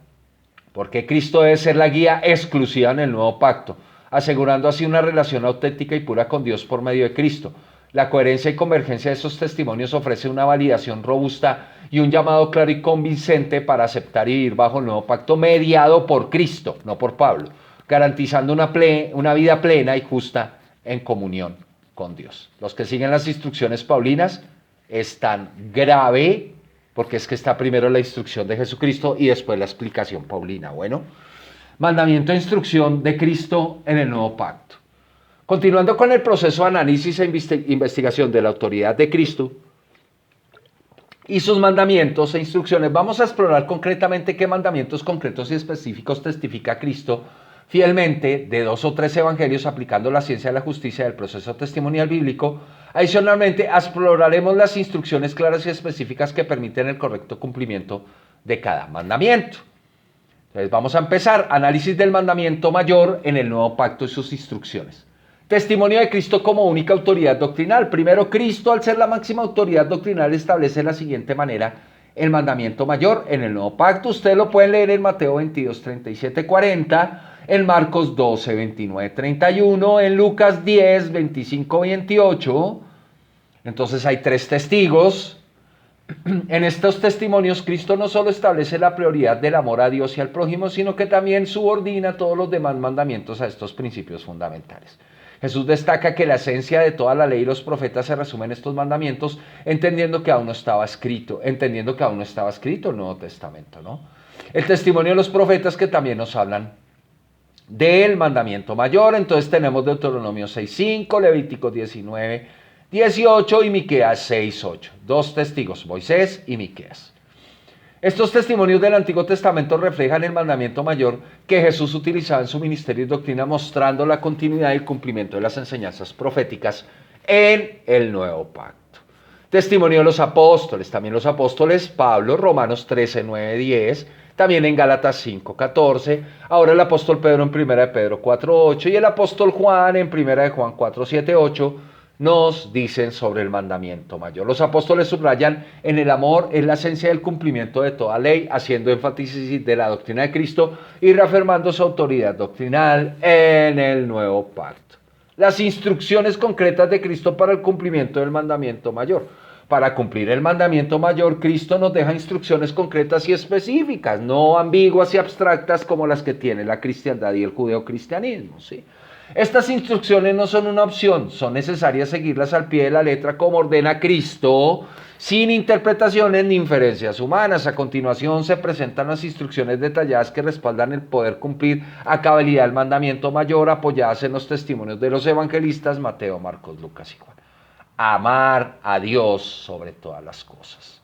por qué Cristo debe ser la guía exclusiva en el nuevo pacto, asegurando así una relación auténtica y pura con Dios por medio de Cristo. La coherencia y convergencia de estos testimonios ofrece una validación robusta y un llamado claro y convincente para aceptar y vivir bajo el nuevo pacto mediado por Cristo, no por Pablo, garantizando una vida plena y justa en comunión con Dios. Los que siguen las instrucciones paulinas están grave, porque es que está primero la instrucción de Jesucristo y después la explicación paulina. Bueno, mandamiento e instrucción de Cristo en el nuevo pacto. Continuando con el proceso de análisis e investigación de la autoridad de Cristo y sus mandamientos e instrucciones, vamos a explorar concretamente qué mandamientos concretos y específicos testifica Cristo fielmente de 2 o 3 evangelios, aplicando la ciencia de la justicia del proceso testimonial bíblico. Adicionalmente, exploraremos las instrucciones claras y específicas que permiten el correcto cumplimiento de cada mandamiento. Entonces vamos a empezar. Análisis del mandamiento mayor en el nuevo pacto y sus instrucciones. Testimonio de Cristo como única autoridad doctrinal. Primero, Cristo, al ser la máxima autoridad doctrinal, establece de la siguiente manera el mandamiento mayor en el nuevo pacto. Ustedes lo pueden leer en Mateo 22, 37, 40, en Marcos 12, 29, 31, en Lucas 10, 25, 28. Entonces hay 3 testigos. En estos testimonios, Cristo no solo establece la prioridad del amor a Dios y al prójimo, sino que también subordina todos los demás mandamientos a estos principios fundamentales. Jesús destaca que la esencia de toda la ley y los profetas se resumen en estos mandamientos, entendiendo que aún no estaba escrito el Nuevo Testamento, ¿no? El testimonio de los profetas, que también nos hablan del mandamiento mayor. Entonces tenemos Deuteronomio 6:5, Levítico 19:18 y Miqueas 6:8. 2 testigos, Moisés y Miqueas. Estos testimonios del Antiguo Testamento reflejan el mandamiento mayor que Jesús utilizaba en su ministerio y doctrina, mostrando la continuidad y el cumplimiento de las enseñanzas proféticas en el Nuevo Pacto. Testimonio de los apóstoles, también los apóstoles Pablo, Romanos 13:9, 10, también en Gálatas 5:14, ahora el apóstol Pedro en 1 de Pedro 4:8 y el apóstol Juan en 1 de Juan 4:7-8 nos dicen sobre el mandamiento mayor. Los apóstoles subrayan en el amor es la esencia del cumplimiento de toda ley, haciendo énfasis de la doctrina de Cristo y reafirmando su autoridad doctrinal en el nuevo pacto. Las instrucciones concretas de Cristo para el cumplimiento del mandamiento mayor. Para cumplir el mandamiento mayor, Cristo nos deja instrucciones concretas y específicas, no ambiguas y abstractas como las que tiene la cristiandad y el judeocristianismo, ¿sí? Estas instrucciones no son una opción, son necesarias seguirlas al pie de la letra como ordena Cristo, sin interpretaciones ni inferencias humanas. A continuación se presentan las instrucciones detalladas que respaldan el poder cumplir a cabalidad el mandamiento mayor, apoyadas en los testimonios de los evangelistas Mateo, Marcos, Lucas y Juan. Amar a Dios sobre todas las cosas.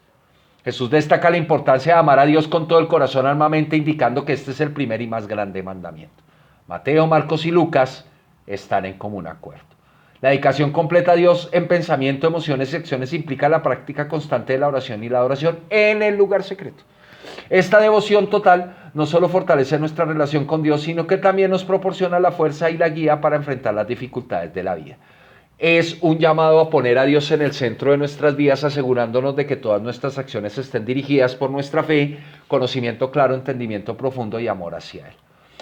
Jesús destaca la importancia de amar a Dios con todo el corazón, alma, mente, indicando que este es el primer y más grande mandamiento. Mateo, Marcos y Lucas están en común acuerdo. La dedicación completa a Dios en pensamiento, emociones y acciones implica la práctica constante de la oración y la adoración en el lugar secreto. Esta devoción total no solo fortalece nuestra relación con Dios, sino que también nos proporciona la fuerza y la guía para enfrentar las dificultades de la vida. Es un llamado a poner a Dios en el centro de nuestras vidas, asegurándonos de que todas nuestras acciones estén dirigidas por nuestra fe, conocimiento claro, entendimiento profundo y amor hacia Él.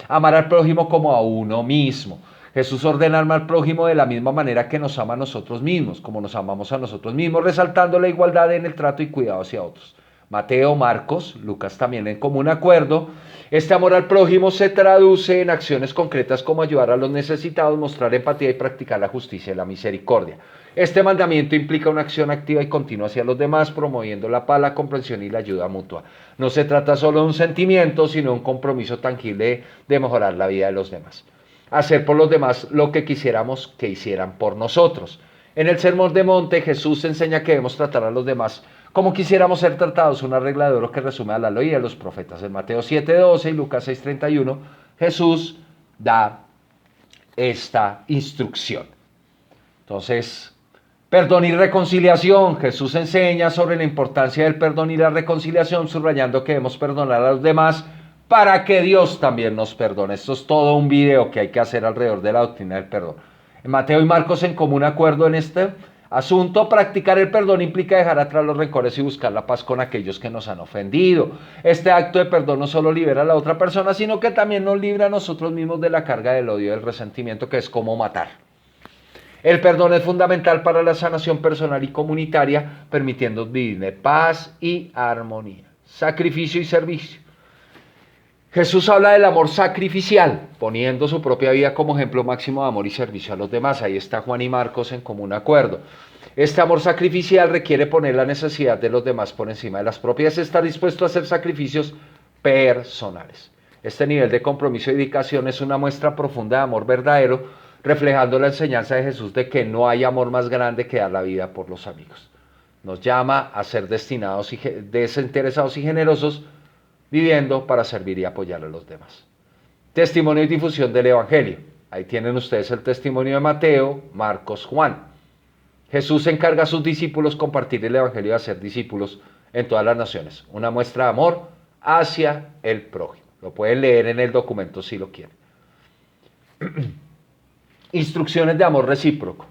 Amar al prójimo como a uno mismo. Jesús ordena amar al prójimo de la misma manera que nos ama a nosotros mismos, como nos amamos a nosotros mismos, resaltando la igualdad en el trato y cuidado hacia otros. Mateo, Marcos, Lucas también en común acuerdo. Este amor al prójimo se traduce en acciones concretas como ayudar a los necesitados, mostrar empatía y practicar la justicia y la misericordia. Este mandamiento implica una acción activa y continua hacia los demás, promoviendo la paz, la comprensión y la ayuda mutua. No se trata solo de un sentimiento, sino de un compromiso tangible de mejorar la vida de los demás. Hacer por los demás lo que quisiéramos que hicieran por nosotros. En el Sermón del Monte, Jesús enseña que debemos tratar a los demás como quisiéramos ser tratados, una regla de oro que resume a la ley y a los profetas. En Mateo 7:12 y Lucas 6:31, Jesús da esta instrucción. Entonces, perdón y reconciliación. Jesús enseña sobre la importancia del perdón y la reconciliación, subrayando que debemos perdonar a los demás para que Dios también nos perdone. Esto es todo un video que hay que hacer alrededor de la doctrina del perdón. En Mateo y Marcos en común acuerdo en este asunto. Practicar el perdón implica dejar atrás los rencores y buscar la paz con aquellos que nos han ofendido. Este acto de perdón no solo libera a la otra persona, sino que también nos libra a nosotros mismos de la carga del odio y del resentimiento, que es como matar. El perdón es fundamental para la sanación personal y comunitaria, permitiendo vivir en paz y armonía. Sacrificio y servicio. Jesús habla del amor sacrificial, poniendo su propia vida como ejemplo máximo de amor y servicio a los demás. Ahí está Juan y Marcos en común acuerdo. Este amor sacrificial requiere poner la necesidad de los demás por encima de las propias, estar dispuesto a hacer sacrificios personales. Este nivel de compromiso y dedicación es una muestra profunda de amor verdadero, reflejando la enseñanza de Jesús de que no hay amor más grande que dar la vida por los amigos. Nos llama a ser destinados y desinteresados y generosos, viviendo para servir y apoyar a los demás. Testimonio y difusión del Evangelio. Ahí tienen ustedes el testimonio de Mateo, Marcos, Juan. Jesús encarga a sus discípulos compartir el Evangelio y hacer discípulos en todas las naciones. Una muestra de amor hacia el prójimo. Lo pueden leer en el documento si lo quieren. Instrucciones de amor recíproco.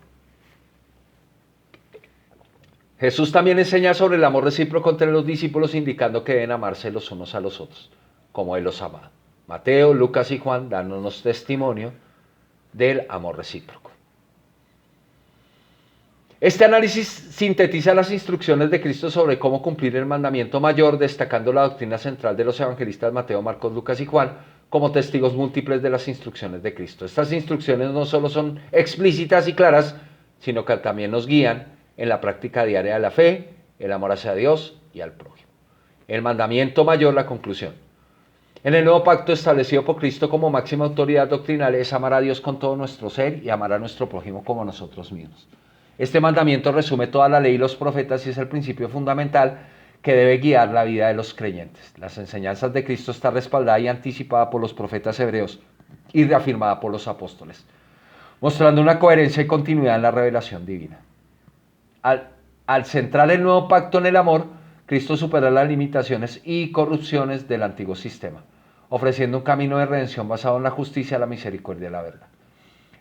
Jesús también enseña sobre el amor recíproco entre los discípulos, indicando que deben amarse los unos a los otros, como Él los ama. Mateo, Lucas y Juan dándonos testimonio del amor recíproco. Este análisis sintetiza las instrucciones de Cristo sobre cómo cumplir el mandamiento mayor, destacando la doctrina central de los evangelistas Mateo, Marcos, Lucas y Juan como testigos múltiples de las instrucciones de Cristo. Estas instrucciones no solo son explícitas y claras, sino que también nos guían en la práctica diaria de la fe, el amor hacia Dios y al prójimo. El mandamiento mayor, la conclusión. En el nuevo pacto establecido por Cristo como máxima autoridad doctrinal es amar a Dios con todo nuestro ser y amar a nuestro prójimo como a nosotros mismos. Este mandamiento resume toda la ley y los profetas y es el principio fundamental que debe guiar la vida de los creyentes. Las enseñanzas de Cristo están respaldadas y anticipadas por los profetas hebreos y reafirmadas por los apóstoles, mostrando una coherencia y continuidad en la revelación divina. Al centrar el nuevo pacto en el amor, Cristo supera las limitaciones y corrupciones del antiguo sistema, ofreciendo un camino de redención basado en la justicia, la misericordia y la verdad.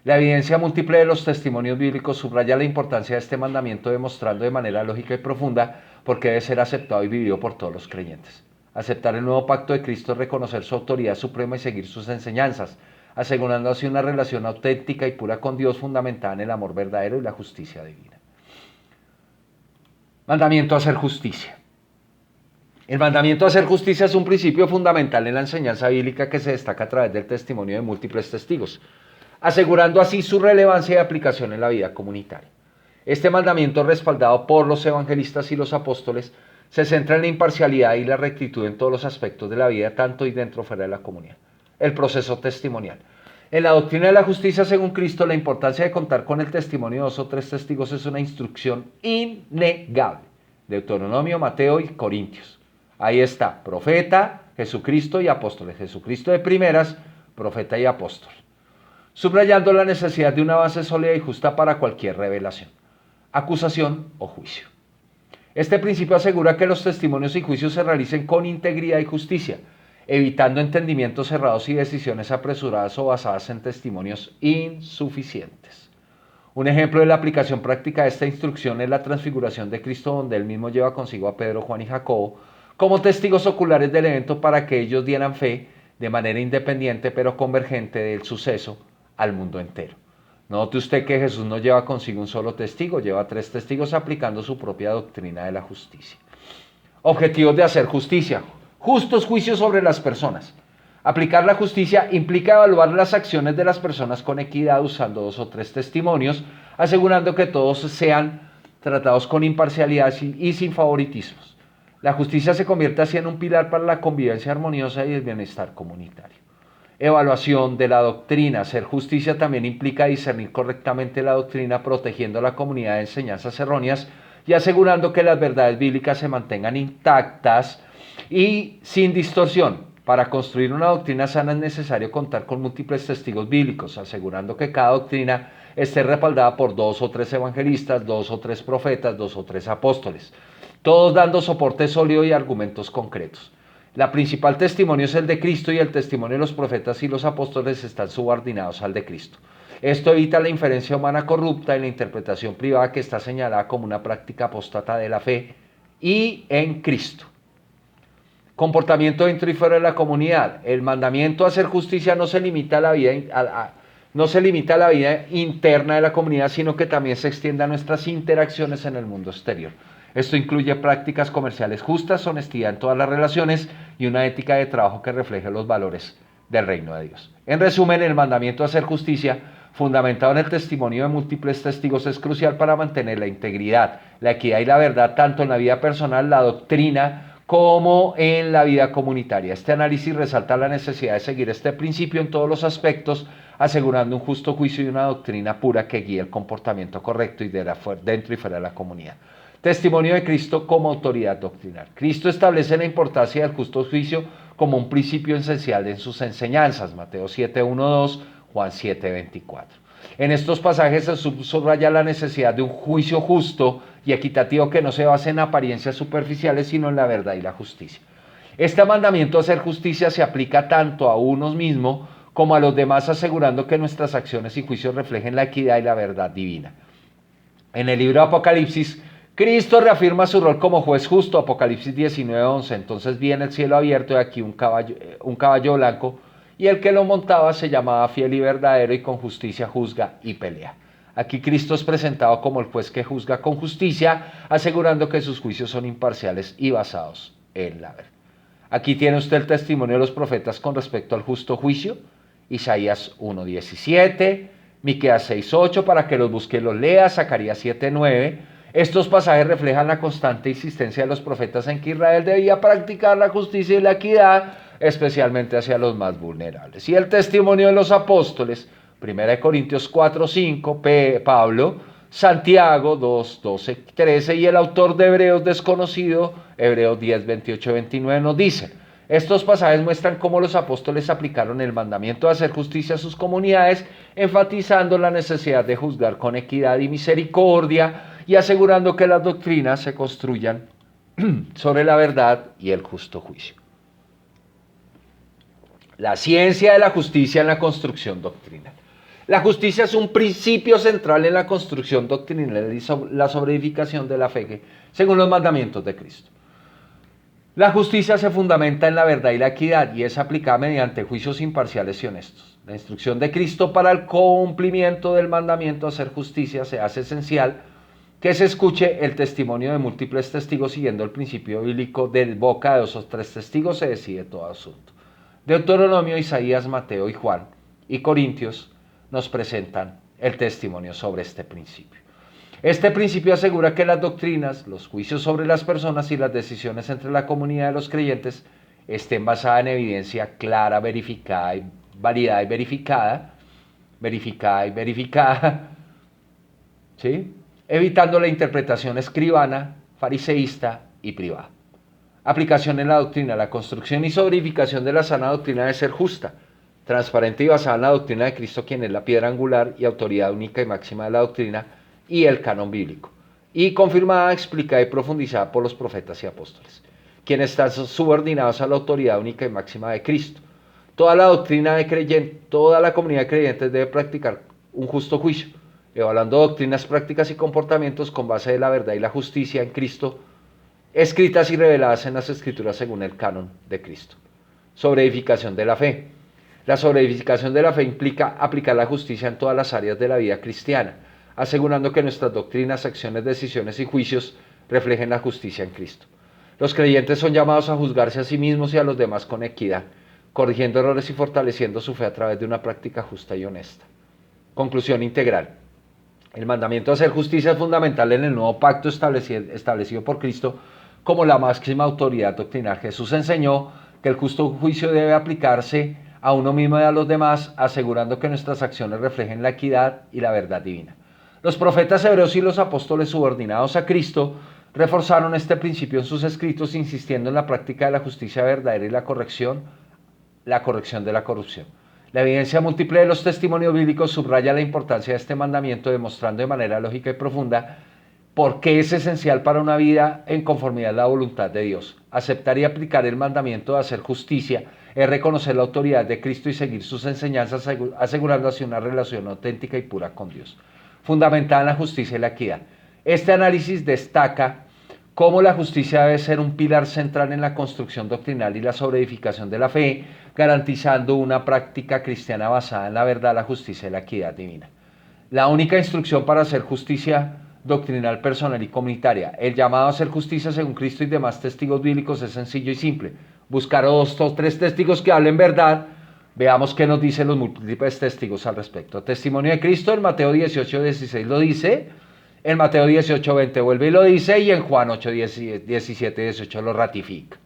La evidencia múltiple de los testimonios bíblicos subraya la importancia de este mandamiento, demostrando de manera lógica y profunda por qué debe ser aceptado y vivido por todos los creyentes. Aceptar el nuevo pacto de Cristo es reconocer su autoridad suprema y seguir sus enseñanzas, asegurando así una relación auténtica y pura con Dios fundamentada en el amor verdadero y la justicia divina. Mandamiento a hacer justicia. El mandamiento a hacer justicia es un principio fundamental en la enseñanza bíblica que se destaca a través del testimonio de múltiples testigos. asegurando así su relevancia y aplicación en la vida comunitaria. Este mandamiento, respaldado por los evangelistas y los apóstoles, se centra en la imparcialidad y la rectitud en todos los aspectos de la vida, tanto y dentro como fuera de la comunidad. El proceso testimonial. En la doctrina de la justicia según Cristo, la importancia de contar con el testimonio de 2 o 3 testigos es una instrucción innegable. Deuteronomio, Mateo y Corintios. Ahí está, profeta, Jesucristo y apóstoles. Jesucristo de primeras, profeta y apóstol. Subrayando la necesidad de una base sólida y justa para cualquier revelación, acusación o juicio. Este principio asegura que los testimonios y juicios se realicen con integridad y justicia, evitando entendimientos cerrados y decisiones apresuradas o basadas en testimonios insuficientes. Un ejemplo de la aplicación práctica de esta instrucción es la transfiguración de Cristo, donde él mismo lleva consigo a Pedro, Juan y Jacobo como testigos oculares del evento para que ellos dieran fe de manera independiente pero convergente del suceso al mundo entero. Note usted que Jesús no lleva consigo un solo testigo, lleva 3 testigos aplicando su propia doctrina de la justicia. Objetivos de hacer justicia. Justos juicios sobre las personas. Aplicar la justicia implica evaluar las acciones de las personas con equidad usando 2 o 3 testimonios, asegurando que todos sean tratados con imparcialidad y sin favoritismos. La justicia se convierte así en un pilar para la convivencia armoniosa y el bienestar comunitario. Evaluación de la doctrina. Hacer justicia también implica discernir correctamente la doctrina, protegiendo a la comunidad de enseñanzas erróneas y asegurando que las verdades bíblicas se mantengan intactas y sin distorsión. Para construir una doctrina sana es necesario contar con múltiples testigos bíblicos, asegurando que cada doctrina esté respaldada por 2 o 3 evangelistas, 2 o 3 profetas, 2 o 3 apóstoles, todos dando soporte sólido y argumentos concretos. La principal testimonio es el de Cristo y el testimonio de los profetas y los apóstoles están subordinados al de Cristo. Esto evita la inferencia humana corrupta y la interpretación privada que está señalada como una práctica apóstata de la fe y en Cristo. Comportamiento dentro y fuera de la comunidad. El mandamiento a hacer justicia no se limita a la vida, interna de la comunidad, sino que también se extiende a nuestras interacciones en el mundo exterior. Esto incluye prácticas comerciales justas, honestidad en todas las relaciones y una ética de trabajo que refleje los valores del reino de Dios. En resumen, el mandamiento a hacer justicia, fundamentado en el testimonio de múltiples testigos, es crucial para mantener la integridad, la equidad y la verdad, tanto en la vida personal, la doctrina, como en la vida comunitaria. Este análisis resalta la necesidad de seguir este principio en todos los aspectos, asegurando un justo juicio y una doctrina pura que guíe el comportamiento correcto y dentro y fuera de la comunidad. Testimonio de Cristo como autoridad doctrinal. Cristo establece la importancia del justo juicio como un principio esencial en sus enseñanzas. Mateo 7:1-2, Juan 7:24. En estos pasajes se subraya la necesidad de un juicio justo y equitativo que no se base en apariencias superficiales, sino en la verdad y la justicia. Este mandamiento a hacer justicia se aplica tanto a uno mismo como a los demás, asegurando que nuestras acciones y juicios reflejen la equidad y la verdad divina. En el libro de Apocalipsis, Cristo reafirma su rol como juez justo, Apocalipsis 19:11. Entonces vi en el cielo abierto y aquí un caballo blanco, y el que lo montaba se llamaba Fiel y Verdadero, y con justicia juzga y pelea. Aquí Cristo es presentado como el juez que juzga con justicia, asegurando que sus juicios son imparciales y basados en la verdad. Aquí tiene usted el testimonio de los profetas con respecto al justo juicio, Isaías 1:17, Miqueas 6:8, para que los busque y los lea, Zacarías 7:9. Estos pasajes reflejan la constante insistencia de los profetas en que Israel debía practicar la justicia y la equidad, especialmente hacia los más vulnerables. Y el testimonio de los apóstoles, 1 Corintios 4:5, Pablo, Santiago 2:12-13, y el autor de Hebreos desconocido, Hebreos 10:28-29, nos dicen: estos pasajes muestran cómo los apóstoles aplicaron el mandamiento de hacer justicia a sus comunidades, enfatizando la necesidad de juzgar con equidad y misericordia, y asegurando que las doctrinas se construyan sobre la verdad y el justo juicio. La ciencia de la justicia en la construcción doctrinal. La justicia es un principio central en la construcción doctrinal y la sobreedificación de la fe, según los mandamientos de Cristo. La justicia se fundamenta en la verdad y la equidad y es aplicada mediante juicios imparciales y honestos. La instrucción de Cristo para el cumplimiento del mandamiento a hacer justicia se hace esencial que se escuche el testimonio de múltiples testigos siguiendo el principio bíblico de boca de 2 o 3 testigos se decide todo asunto. Deuteronomio, Isaías, Mateo y Juan y Corintios, nos presentan el testimonio sobre este principio. Este principio asegura que las doctrinas, los juicios sobre las personas y las decisiones entre la comunidad de los creyentes estén basadas en evidencia clara, verificada y validada y verificada, ¿sí? Evitando la interpretación escribana, fariseísta y privada. Aplicación en la doctrina. La construcción y solidificación de la sana doctrina debe ser justa, transparente y basada en la doctrina de Cristo, quien es la piedra angular y autoridad única y máxima de la doctrina, y el canon bíblico, y confirmada, explicada y profundizada por los profetas y apóstoles, quienes están subordinados a la autoridad única y máxima de Cristo. Toda la doctrina de creyentes, toda la comunidad de creyentes debe practicar un justo juicio, evaluando doctrinas, prácticas y comportamientos con base de la verdad y la justicia en Cristo, escritas y reveladas en las Escrituras según el canon de Cristo. Sobreedificación de la fe. La sobreedificación de la fe implica aplicar la justicia en todas las áreas de la vida cristiana, asegurando que nuestras doctrinas, acciones, decisiones y juicios reflejen la justicia en Cristo. Los creyentes son llamados a juzgarse a sí mismos y a los demás con equidad, corrigiendo errores y fortaleciendo su fe a través de una práctica justa y honesta. Conclusión integral. El mandamiento de hacer justicia es fundamental en el nuevo pacto establecido por Cristo como la máxima autoridad doctrinal. Jesús enseñó que el justo juicio debe aplicarse a uno mismo y a los demás, asegurando que nuestras acciones reflejen la equidad y la verdad divina. Los profetas hebreos y los apóstoles subordinados a Cristo reforzaron este principio en sus escritos, insistiendo en la práctica de la justicia verdadera y la corrección de la corrupción. La evidencia múltiple de los testimonios bíblicos subraya la importancia de este mandamiento, demostrando de manera lógica y profunda por qué es esencial para una vida en conformidad a la voluntad de Dios. Aceptar y aplicar el mandamiento de hacer justicia es reconocer la autoridad de Cristo y seguir sus enseñanzas, asegurando así una relación auténtica y pura con Dios, fundamentada en la justicia y la equidad. Este análisis destaca cómo la justicia debe ser un pilar central en la construcción doctrinal y la sobreedificación de la fe, garantizando una práctica cristiana basada en la verdad, la justicia y la equidad divina. La única instrucción para hacer justicia doctrinal, personal y comunitaria, el llamado a hacer justicia según Cristo y demás testigos bíblicos, es sencillo y simple. Buscar dos o tres testigos que hablen verdad. Veamos qué nos dicen los múltiples testigos al respecto. Testimonio de Cristo en Mateo 18:16 lo dice, en Mateo 18:20 vuelve y lo dice, y en Juan 8:17-18 lo ratifica.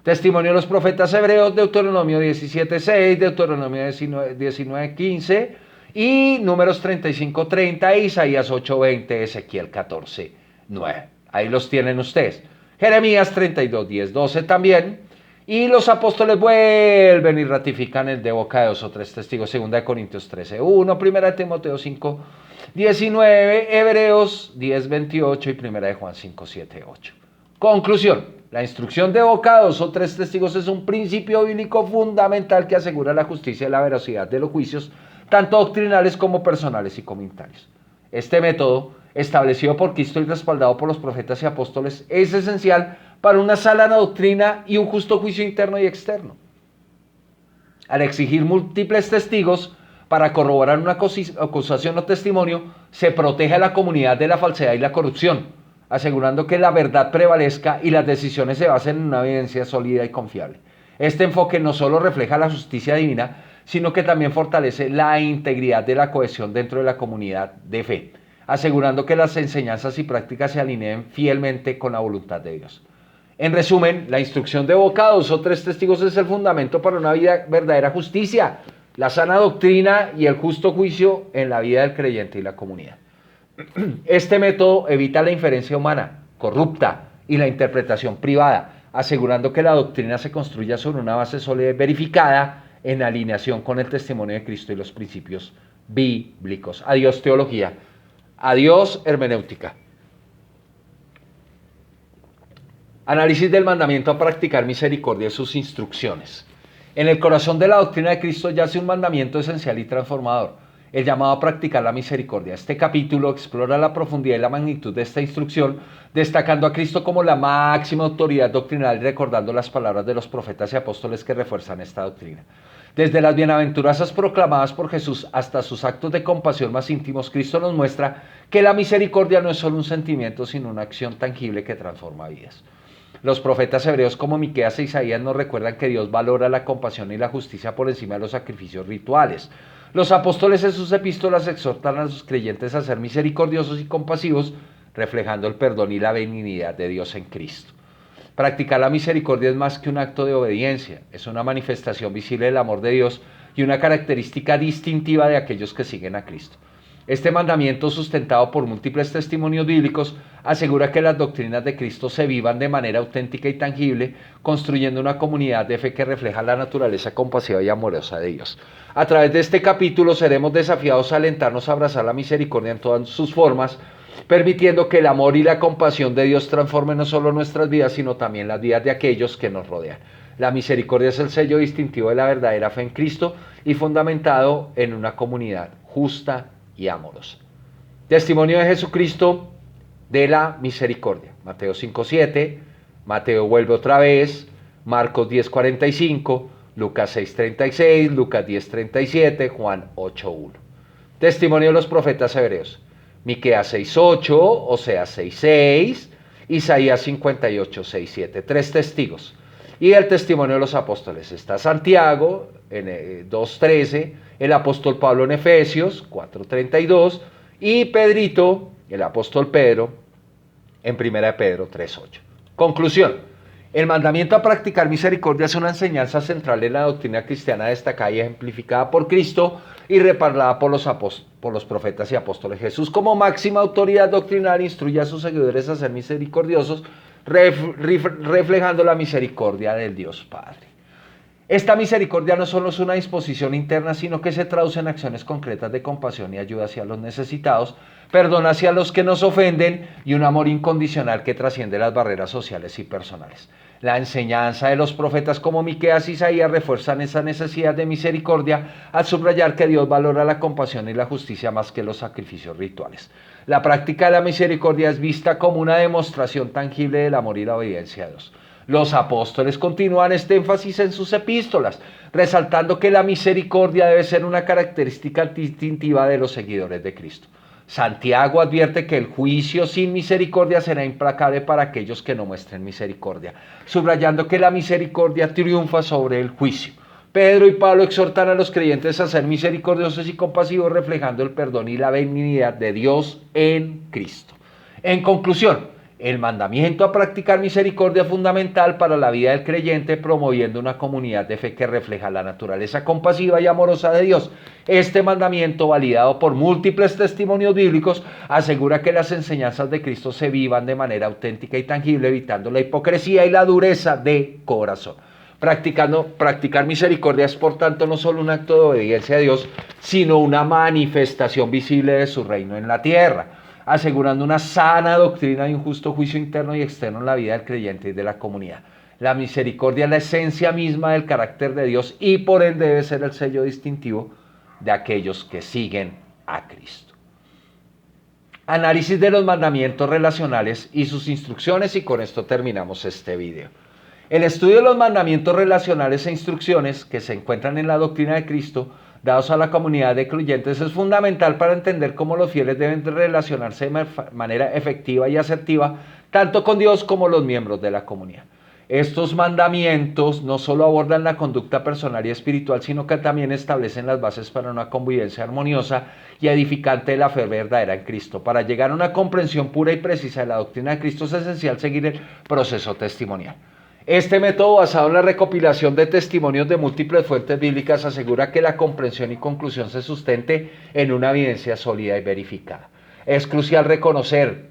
Testimonio de los profetas hebreos, Deuteronomio 17:6, Deuteronomio 19:15 y Números 35:30, Isaías 8:20, Ezequiel 14:9. Ahí los tienen ustedes. Jeremías 32:10-12 también. Y los apóstoles vuelven y ratifican el de boca de dos o tres testigos, 2 Corintios 13:1, 1 Timoteo 5:19, Hebreos 10:28 y 1 Juan 5:7-8. Conclusión. La instrucción de boca de dos o tres testigos es un principio bíblico fundamental que asegura la justicia y la veracidad de los juicios, tanto doctrinales como personales y comunitarios. Este método, establecido por Cristo y respaldado por los profetas y apóstoles, es esencial para una sana doctrina y un justo juicio interno y externo. Al exigir múltiples testigos para corroborar una acusación o testimonio, se protege a la comunidad de la falsedad y la corrupción, asegurando que la verdad prevalezca y las decisiones se basen en una evidencia sólida y confiable. Este enfoque no solo refleja la justicia divina, sino que también fortalece la integridad de la cohesión dentro de la comunidad de fe, asegurando que las enseñanzas y prácticas se alineen fielmente con la voluntad de Dios. En resumen, la instrucción de boca de dos o tres testigos es el fundamento para una verdadera justicia, la sana doctrina y el justo juicio en la vida del creyente y la comunidad. Este método evita la inferencia humana, corrupta, y la interpretación privada, asegurando que la doctrina se construya sobre una base sólida y verificada en alineación con el testimonio de Cristo y los principios bíblicos. Adiós teología, adiós hermenéutica. Análisis del mandamiento a practicar misericordia y sus instrucciones. En el corazón de la doctrina de Cristo yace un mandamiento esencial y transformador, el llamado a practicar la misericordia. Este capítulo explora la profundidad y la magnitud de esta instrucción, destacando a Cristo como la máxima autoridad doctrinal y recordando las palabras de los profetas y apóstoles que refuerzan esta doctrina. Desde las bienaventuranzas proclamadas por Jesús hasta sus actos de compasión más íntimos, Cristo nos muestra que la misericordia no es solo un sentimiento, sino una acción tangible que transforma vidas. Los profetas hebreos como Miqueas e Isaías nos recuerdan que Dios valora la compasión y la justicia por encima de los sacrificios rituales. Los apóstoles en sus epístolas exhortan a sus creyentes a ser misericordiosos y compasivos, reflejando el perdón y la benignidad de Dios en Cristo. Practicar la misericordia es más que un acto de obediencia, es una manifestación visible del amor de Dios y una característica distintiva de aquellos que siguen a Cristo. Este mandamiento, sustentado por múltiples testimonios bíblicos, asegura que las doctrinas de Cristo se vivan de manera auténtica y tangible, construyendo una comunidad de fe que refleja la naturaleza compasiva y amorosa de Dios. A través de este capítulo seremos desafiados a alentarnos a abrazar la misericordia en todas sus formas, permitiendo que el amor y la compasión de Dios transformen no solo nuestras vidas, sino también las vidas de aquellos que nos rodean. La misericordia es el sello distintivo de la verdadera fe en Cristo y fundamentado en una comunidad justa y amorosa. Testimonio de Jesucristo de la misericordia. Mateo 5:7, Mateo vuelve otra vez, Marcos 10:45, Lucas 6:36, Lucas 10:37, Juan 8:1. Testimonio de los profetas hebreos. Miqueas 6:8, Oseas 6:6, Isaías 58:6-7. 3 testigos. Y el testimonio de los apóstoles está Santiago en 2:13, el apóstol Pablo en Efesios 4:32 y Pedrito, el apóstol Pedro, en 1 Pedro 3:8. Conclusión. El mandamiento a practicar misericordia es una enseñanza central en la doctrina cristiana destacada y ejemplificada por Cristo y respaldada por los profetas y apóstoles. Jesús, como máxima autoridad doctrinal, instruye a sus seguidores a ser misericordiosos, reflejando la misericordia del Dios Padre. Esta misericordia no solo es una disposición interna, sino que se traduce en acciones concretas de compasión y ayuda hacia los necesitados, perdón hacia los que nos ofenden y un amor incondicional que trasciende las barreras sociales y personales. La enseñanza de los profetas como Miqueas y Isaías refuerzan esa necesidad de misericordia al subrayar que Dios valora la compasión y la justicia más que los sacrificios rituales. La práctica de la misericordia es vista como una demostración tangible del amor y la obediencia a Dios. Los apóstoles continúan este énfasis en sus epístolas, resaltando que la misericordia debe ser una característica distintiva de los seguidores de Cristo. Santiago advierte que el juicio sin misericordia será implacable para aquellos que no muestren misericordia, subrayando que la misericordia triunfa sobre el juicio. Pedro y Pablo exhortan a los creyentes a ser misericordiosos y compasivos, reflejando el perdón y la benignidad de Dios en Cristo. En conclusión, el mandamiento a practicar misericordia es fundamental para la vida del creyente, promoviendo una comunidad de fe que refleja la naturaleza compasiva y amorosa de Dios. Este mandamiento, validado por múltiples testimonios bíblicos, asegura que las enseñanzas de Cristo se vivan de manera auténtica y tangible, evitando la hipocresía y la dureza de corazón. Practicar misericordia es, por tanto, no solo un acto de obediencia a Dios, sino una manifestación visible de su reino en la tierra, asegurando una sana doctrina y un justo juicio interno y externo en la vida del creyente y de la comunidad. La misericordia es la esencia misma del carácter de Dios y por ende debe ser el sello distintivo de aquellos que siguen a Cristo. Análisis de los mandamientos relacionales y sus instrucciones, y con esto terminamos este video. El estudio de los mandamientos relacionales e instrucciones que se encuentran en la doctrina de Cristo dados a la comunidad de creyentes es fundamental para entender cómo los fieles deben relacionarse de manera efectiva y asertiva tanto con Dios como los miembros de la comunidad. Estos mandamientos no solo abordan la conducta personal y espiritual, sino que también establecen las bases para una convivencia armoniosa y edificante de la fe verdadera en Cristo. Para llegar a una comprensión pura y precisa de la doctrina de Cristo es esencial seguir el proceso testimonial. Este método, basado en la recopilación de testimonios de múltiples fuentes bíblicas, asegura que la comprensión y conclusión se sustente en una evidencia sólida y verificada. Es crucial reconocer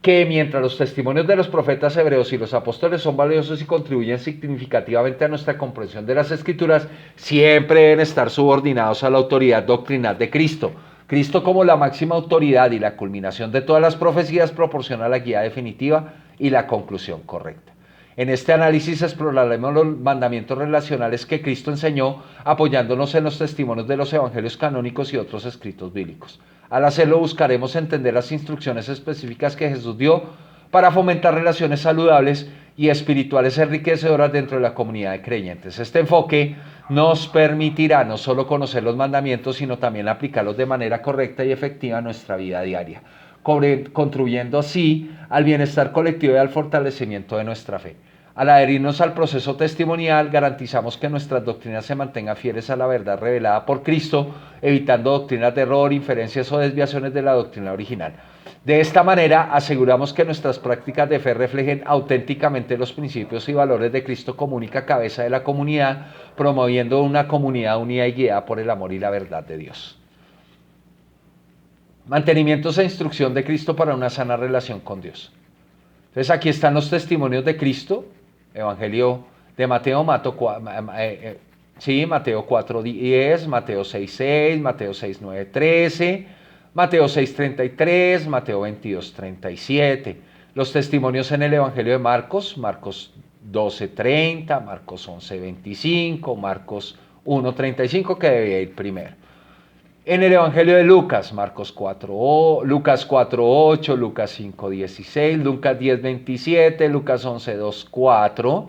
que mientras los testimonios de los profetas hebreos y los apóstoles son valiosos y contribuyen significativamente a nuestra comprensión de las Escrituras, siempre deben estar subordinados a la autoridad doctrinal de Cristo. Cristo, como la máxima autoridad y la culminación de todas las profecías, proporciona la guía definitiva y la conclusión correcta. En este análisis exploraremos los mandamientos relacionales que Cristo enseñó, apoyándonos en los testimonios de los evangelios canónicos y otros escritos bíblicos. Al hacerlo buscaremos entender las instrucciones específicas que Jesús dio para fomentar relaciones saludables y espirituales enriquecedoras dentro de la comunidad de creyentes. Este enfoque nos permitirá no solo conocer los mandamientos, sino también aplicarlos de manera correcta y efectiva a nuestra vida diaria, contribuyendo así al bienestar colectivo y al fortalecimiento de nuestra fe. Al adherirnos al proceso testimonial, garantizamos que nuestras doctrinas se mantengan fieles a la verdad revelada por Cristo, evitando doctrinas de error, inferencias o desviaciones de la doctrina original. De esta manera, aseguramos que nuestras prácticas de fe reflejen auténticamente los principios y valores de Cristo como única cabeza de la comunidad, promoviendo una comunidad unida y guiada por el amor y la verdad de Dios. Mantenimientos e instrucción de Cristo para una sana relación con Dios. Entonces aquí están los testimonios de Cristo, Evangelio de Mateo, Mateo 4:10, Mateo 6:6, Mateo 6:9-13, Mateo 6:33, Mateo 22:37. Los testimonios en el Evangelio de Marcos, Marcos 12:30, Marcos 11:25, Marcos 1:35, que debía ir primero. En el Evangelio de Lucas, Lucas 4:8, Lucas 5:16, Lucas 10:27, Lucas 11:2-4,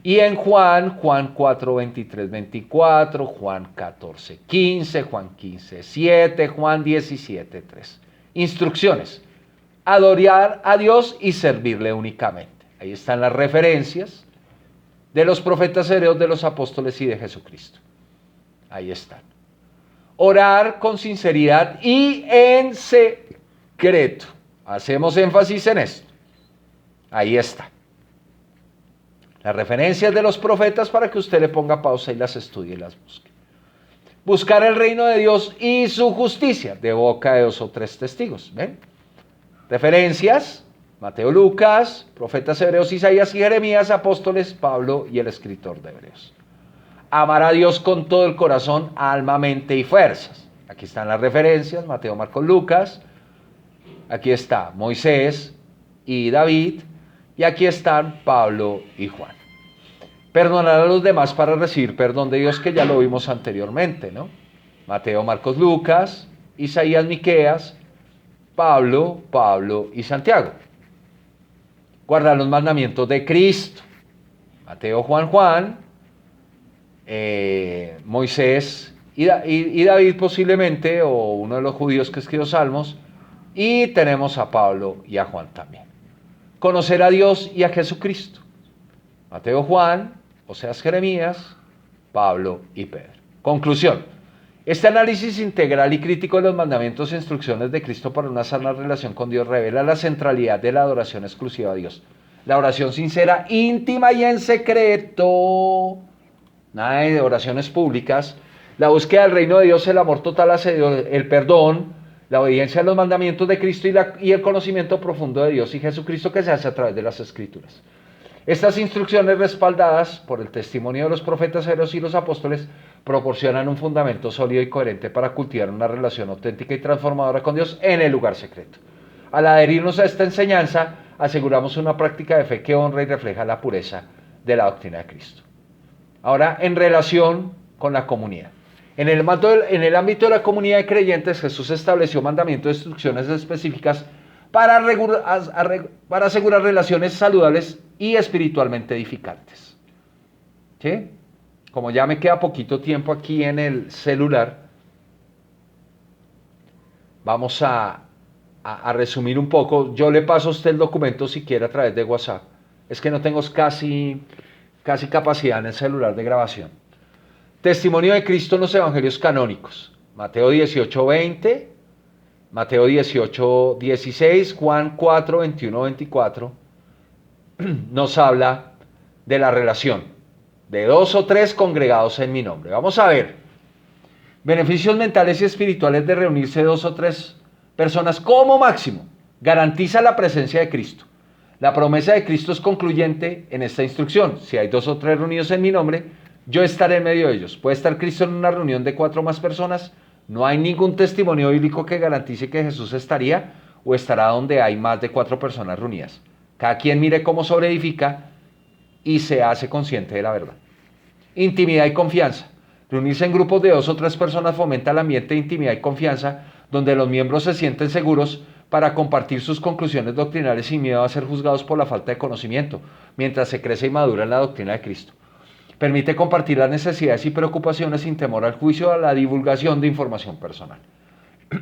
y en Juan 4:23-24, Juan 14:15, Juan 15:7, Juan 17:3. Instrucciones: adorar a Dios y servirle únicamente. Ahí están las referencias de los profetas hebreos, de los apóstoles y de Jesucristo. Ahí están. Orar con sinceridad y en secreto. Hacemos énfasis en esto. Ahí está. Las referencias de los profetas para que usted le ponga pausa y las estudie y las busque. Buscar el reino de Dios y su justicia, de boca de 2 o 3 testigos. ¿Ven? Referencias: Mateo, Lucas, profetas hebreos, Isaías y Jeremías, apóstoles, Pablo y el escritor de Hebreos. Amar a Dios con todo el corazón, alma, mente y fuerzas. Aquí están las referencias: Mateo, Marcos, Lucas. Aquí está Moisés y David. Y aquí están Pablo y Juan. Perdonar a los demás para recibir perdón de Dios, que ya lo vimos anteriormente, ¿no? Mateo, Marcos, Lucas, Isaías, Miqueas, Pablo y Santiago. Guardar los mandamientos de Cristo. Mateo, Juan, Moisés y David posiblemente, o uno de los judíos que escribió Salmos, y tenemos a Pablo y a Juan también. Conocer a Dios y a Jesucristo. Mateo, Juan, Oseas, Jeremías, Pablo y Pedro. Conclusión: este análisis integral y crítico de los mandamientos e instrucciones de Cristo para una sana relación con Dios revela la centralidad de la adoración exclusiva a Dios, la oración sincera, íntima y en secreto, nada de oraciones públicas, la búsqueda del reino de Dios, el amor total hacia Dios, el perdón, la obediencia a los mandamientos de Cristo y el conocimiento profundo de Dios y Jesucristo, que se hace a través de las Escrituras. Estas instrucciones, respaldadas por el testimonio de los profetas hebreos y los apóstoles, proporcionan un fundamento sólido y coherente para cultivar una relación auténtica y transformadora con Dios en el lugar secreto. Al adherirnos a esta enseñanza, aseguramos una práctica de fe que honra y refleja la pureza de la doctrina de Cristo. Ahora, en relación con la comunidad. En el ámbito de la comunidad de creyentes, Jesús estableció mandamientos e instrucciones específicas para asegurar relaciones saludables y espiritualmente edificantes. ¿Sí? Como ya me queda poquito tiempo aquí en el celular, vamos a resumir un poco. Yo le paso a usted el documento si quiere a través de WhatsApp. Es que no tengo casi capacidad en el celular de grabación. Testimonio de Cristo en los evangelios canónicos. Mateo 18:20, Mateo 18:16, Juan 4:21-24. Nos habla de la relación de 2 o 3 congregados en mi nombre. Vamos a ver. Beneficios mentales y espirituales de reunirse 2 o 3 personas como máximo. Garantiza la presencia de Cristo. La promesa de Cristo es concluyente en esta instrucción. Si hay 2 o 3 reunidos en mi nombre, yo estaré en medio de ellos. ¿Puede estar Cristo en una reunión de 4 o más personas? No hay ningún testimonio bíblico que garantice que Jesús estaría o estará donde hay más de 4 personas reunidas. Cada quien mire cómo sobreedifica y se hace consciente de la verdad. Intimidad y confianza. Reunirse en grupos de 2 o 3 personas fomenta el ambiente de intimidad y confianza, donde los miembros se sienten seguros para compartir sus conclusiones doctrinales sin miedo a ser juzgados por la falta de conocimiento, mientras se crece y madura en la doctrina de Cristo. Permite compartir las necesidades y preocupaciones sin temor al juicio o a la divulgación de información personal.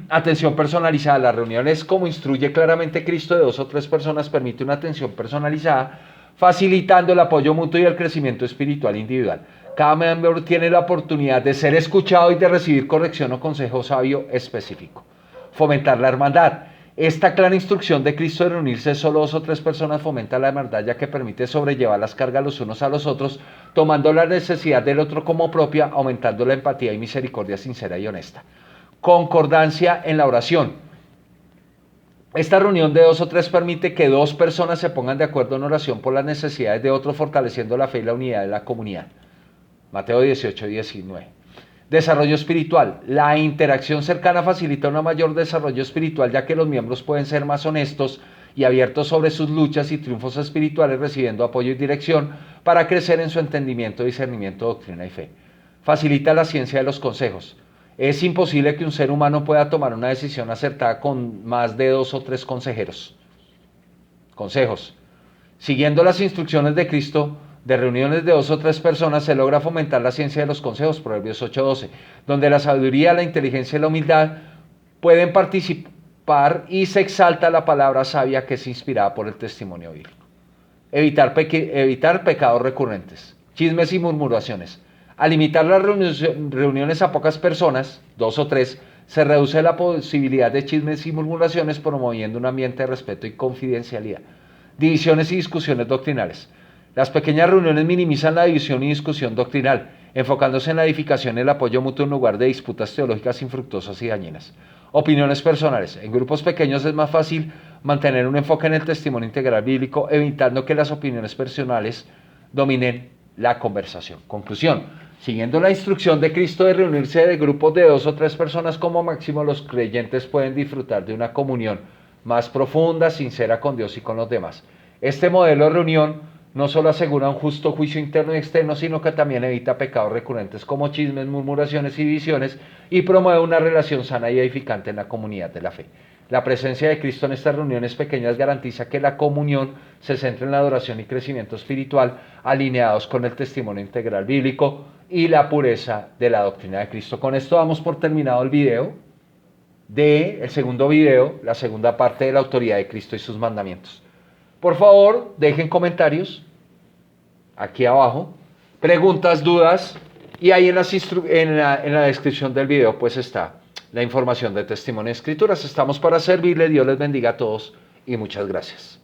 Atención personalizada. Las reuniones, como instruye claramente Cristo, de 2 o 3 personas permite una atención personalizada, facilitando el apoyo mutuo y el crecimiento espiritual individual. Cada miembro tiene la oportunidad de ser escuchado y de recibir corrección o consejo sabio específico. Fomentar la hermandad. Esta clara instrucción de Cristo de reunirse solo 2 o 3 personas fomenta la hermandad, ya que permite sobrellevar las cargas los unos a los otros, tomando la necesidad del otro como propia, aumentando la empatía y misericordia sincera y honesta. Concordancia en la oración. Esta reunión de 2 o 3 permite que 2 personas se pongan de acuerdo en oración por las necesidades de otro, fortaleciendo la fe y la unidad de la comunidad. Mateo 18, 19. Desarrollo espiritual. La interacción cercana facilita un mayor desarrollo espiritual, ya que los miembros pueden ser más honestos y abiertos sobre sus luchas y triunfos espirituales, recibiendo apoyo y dirección para crecer en su entendimiento, discernimiento, doctrina y fe. Facilita la ciencia de los consejos. Es imposible que un ser humano pueda tomar una decisión acertada con más de 2 o 3 consejeros. Consejos. Siguiendo las instrucciones de Cristo, de reuniones de 2 o 3 personas se logra fomentar la ciencia de los consejos, Proverbios 8:12, donde la sabiduría, la inteligencia y la humildad pueden participar y se exalta la palabra sabia que es inspirada por el testimonio bíblico. Evitar pecados recurrentes, chismes y murmuraciones. Al limitar las reuniones a pocas personas, 2 o 3, se reduce la posibilidad de chismes y murmuraciones, promoviendo un ambiente de respeto y confidencialidad. Divisiones y discusiones doctrinales. Las pequeñas reuniones minimizan la división y discusión doctrinal, enfocándose en la edificación y el apoyo mutuo en lugar de disputas teológicas infructuosas y dañinas. Opiniones personales. En grupos pequeños es más fácil mantener un enfoque en el testimonio integral bíblico, evitando que las opiniones personales dominen la conversación. Conclusión. Siguiendo la instrucción de Cristo de reunirse de grupos de 2 o 3 personas como máximo, los creyentes pueden disfrutar de una comunión más profunda, sincera con Dios y con los demás. Este modelo de reunión no solo asegura un justo juicio interno y externo, sino que también evita pecados recurrentes como chismes, murmuraciones y divisiones, y promueve una relación sana y edificante en la comunidad de la fe. La presencia de Cristo en estas reuniones pequeñas garantiza que la comunión se centre en la adoración y crecimiento espiritual, alineados con el testimonio integral bíblico y la pureza de la doctrina de Cristo. Con esto damos por terminado el video el segundo video, la segunda parte de la autoridad de Cristo y sus mandamientos. Por favor, dejen comentarios aquí abajo, preguntas, dudas, y ahí en la descripción del video pues está la información de Testimonio de Escrituras. Estamos para servirle. Dios les bendiga a todos y muchas gracias.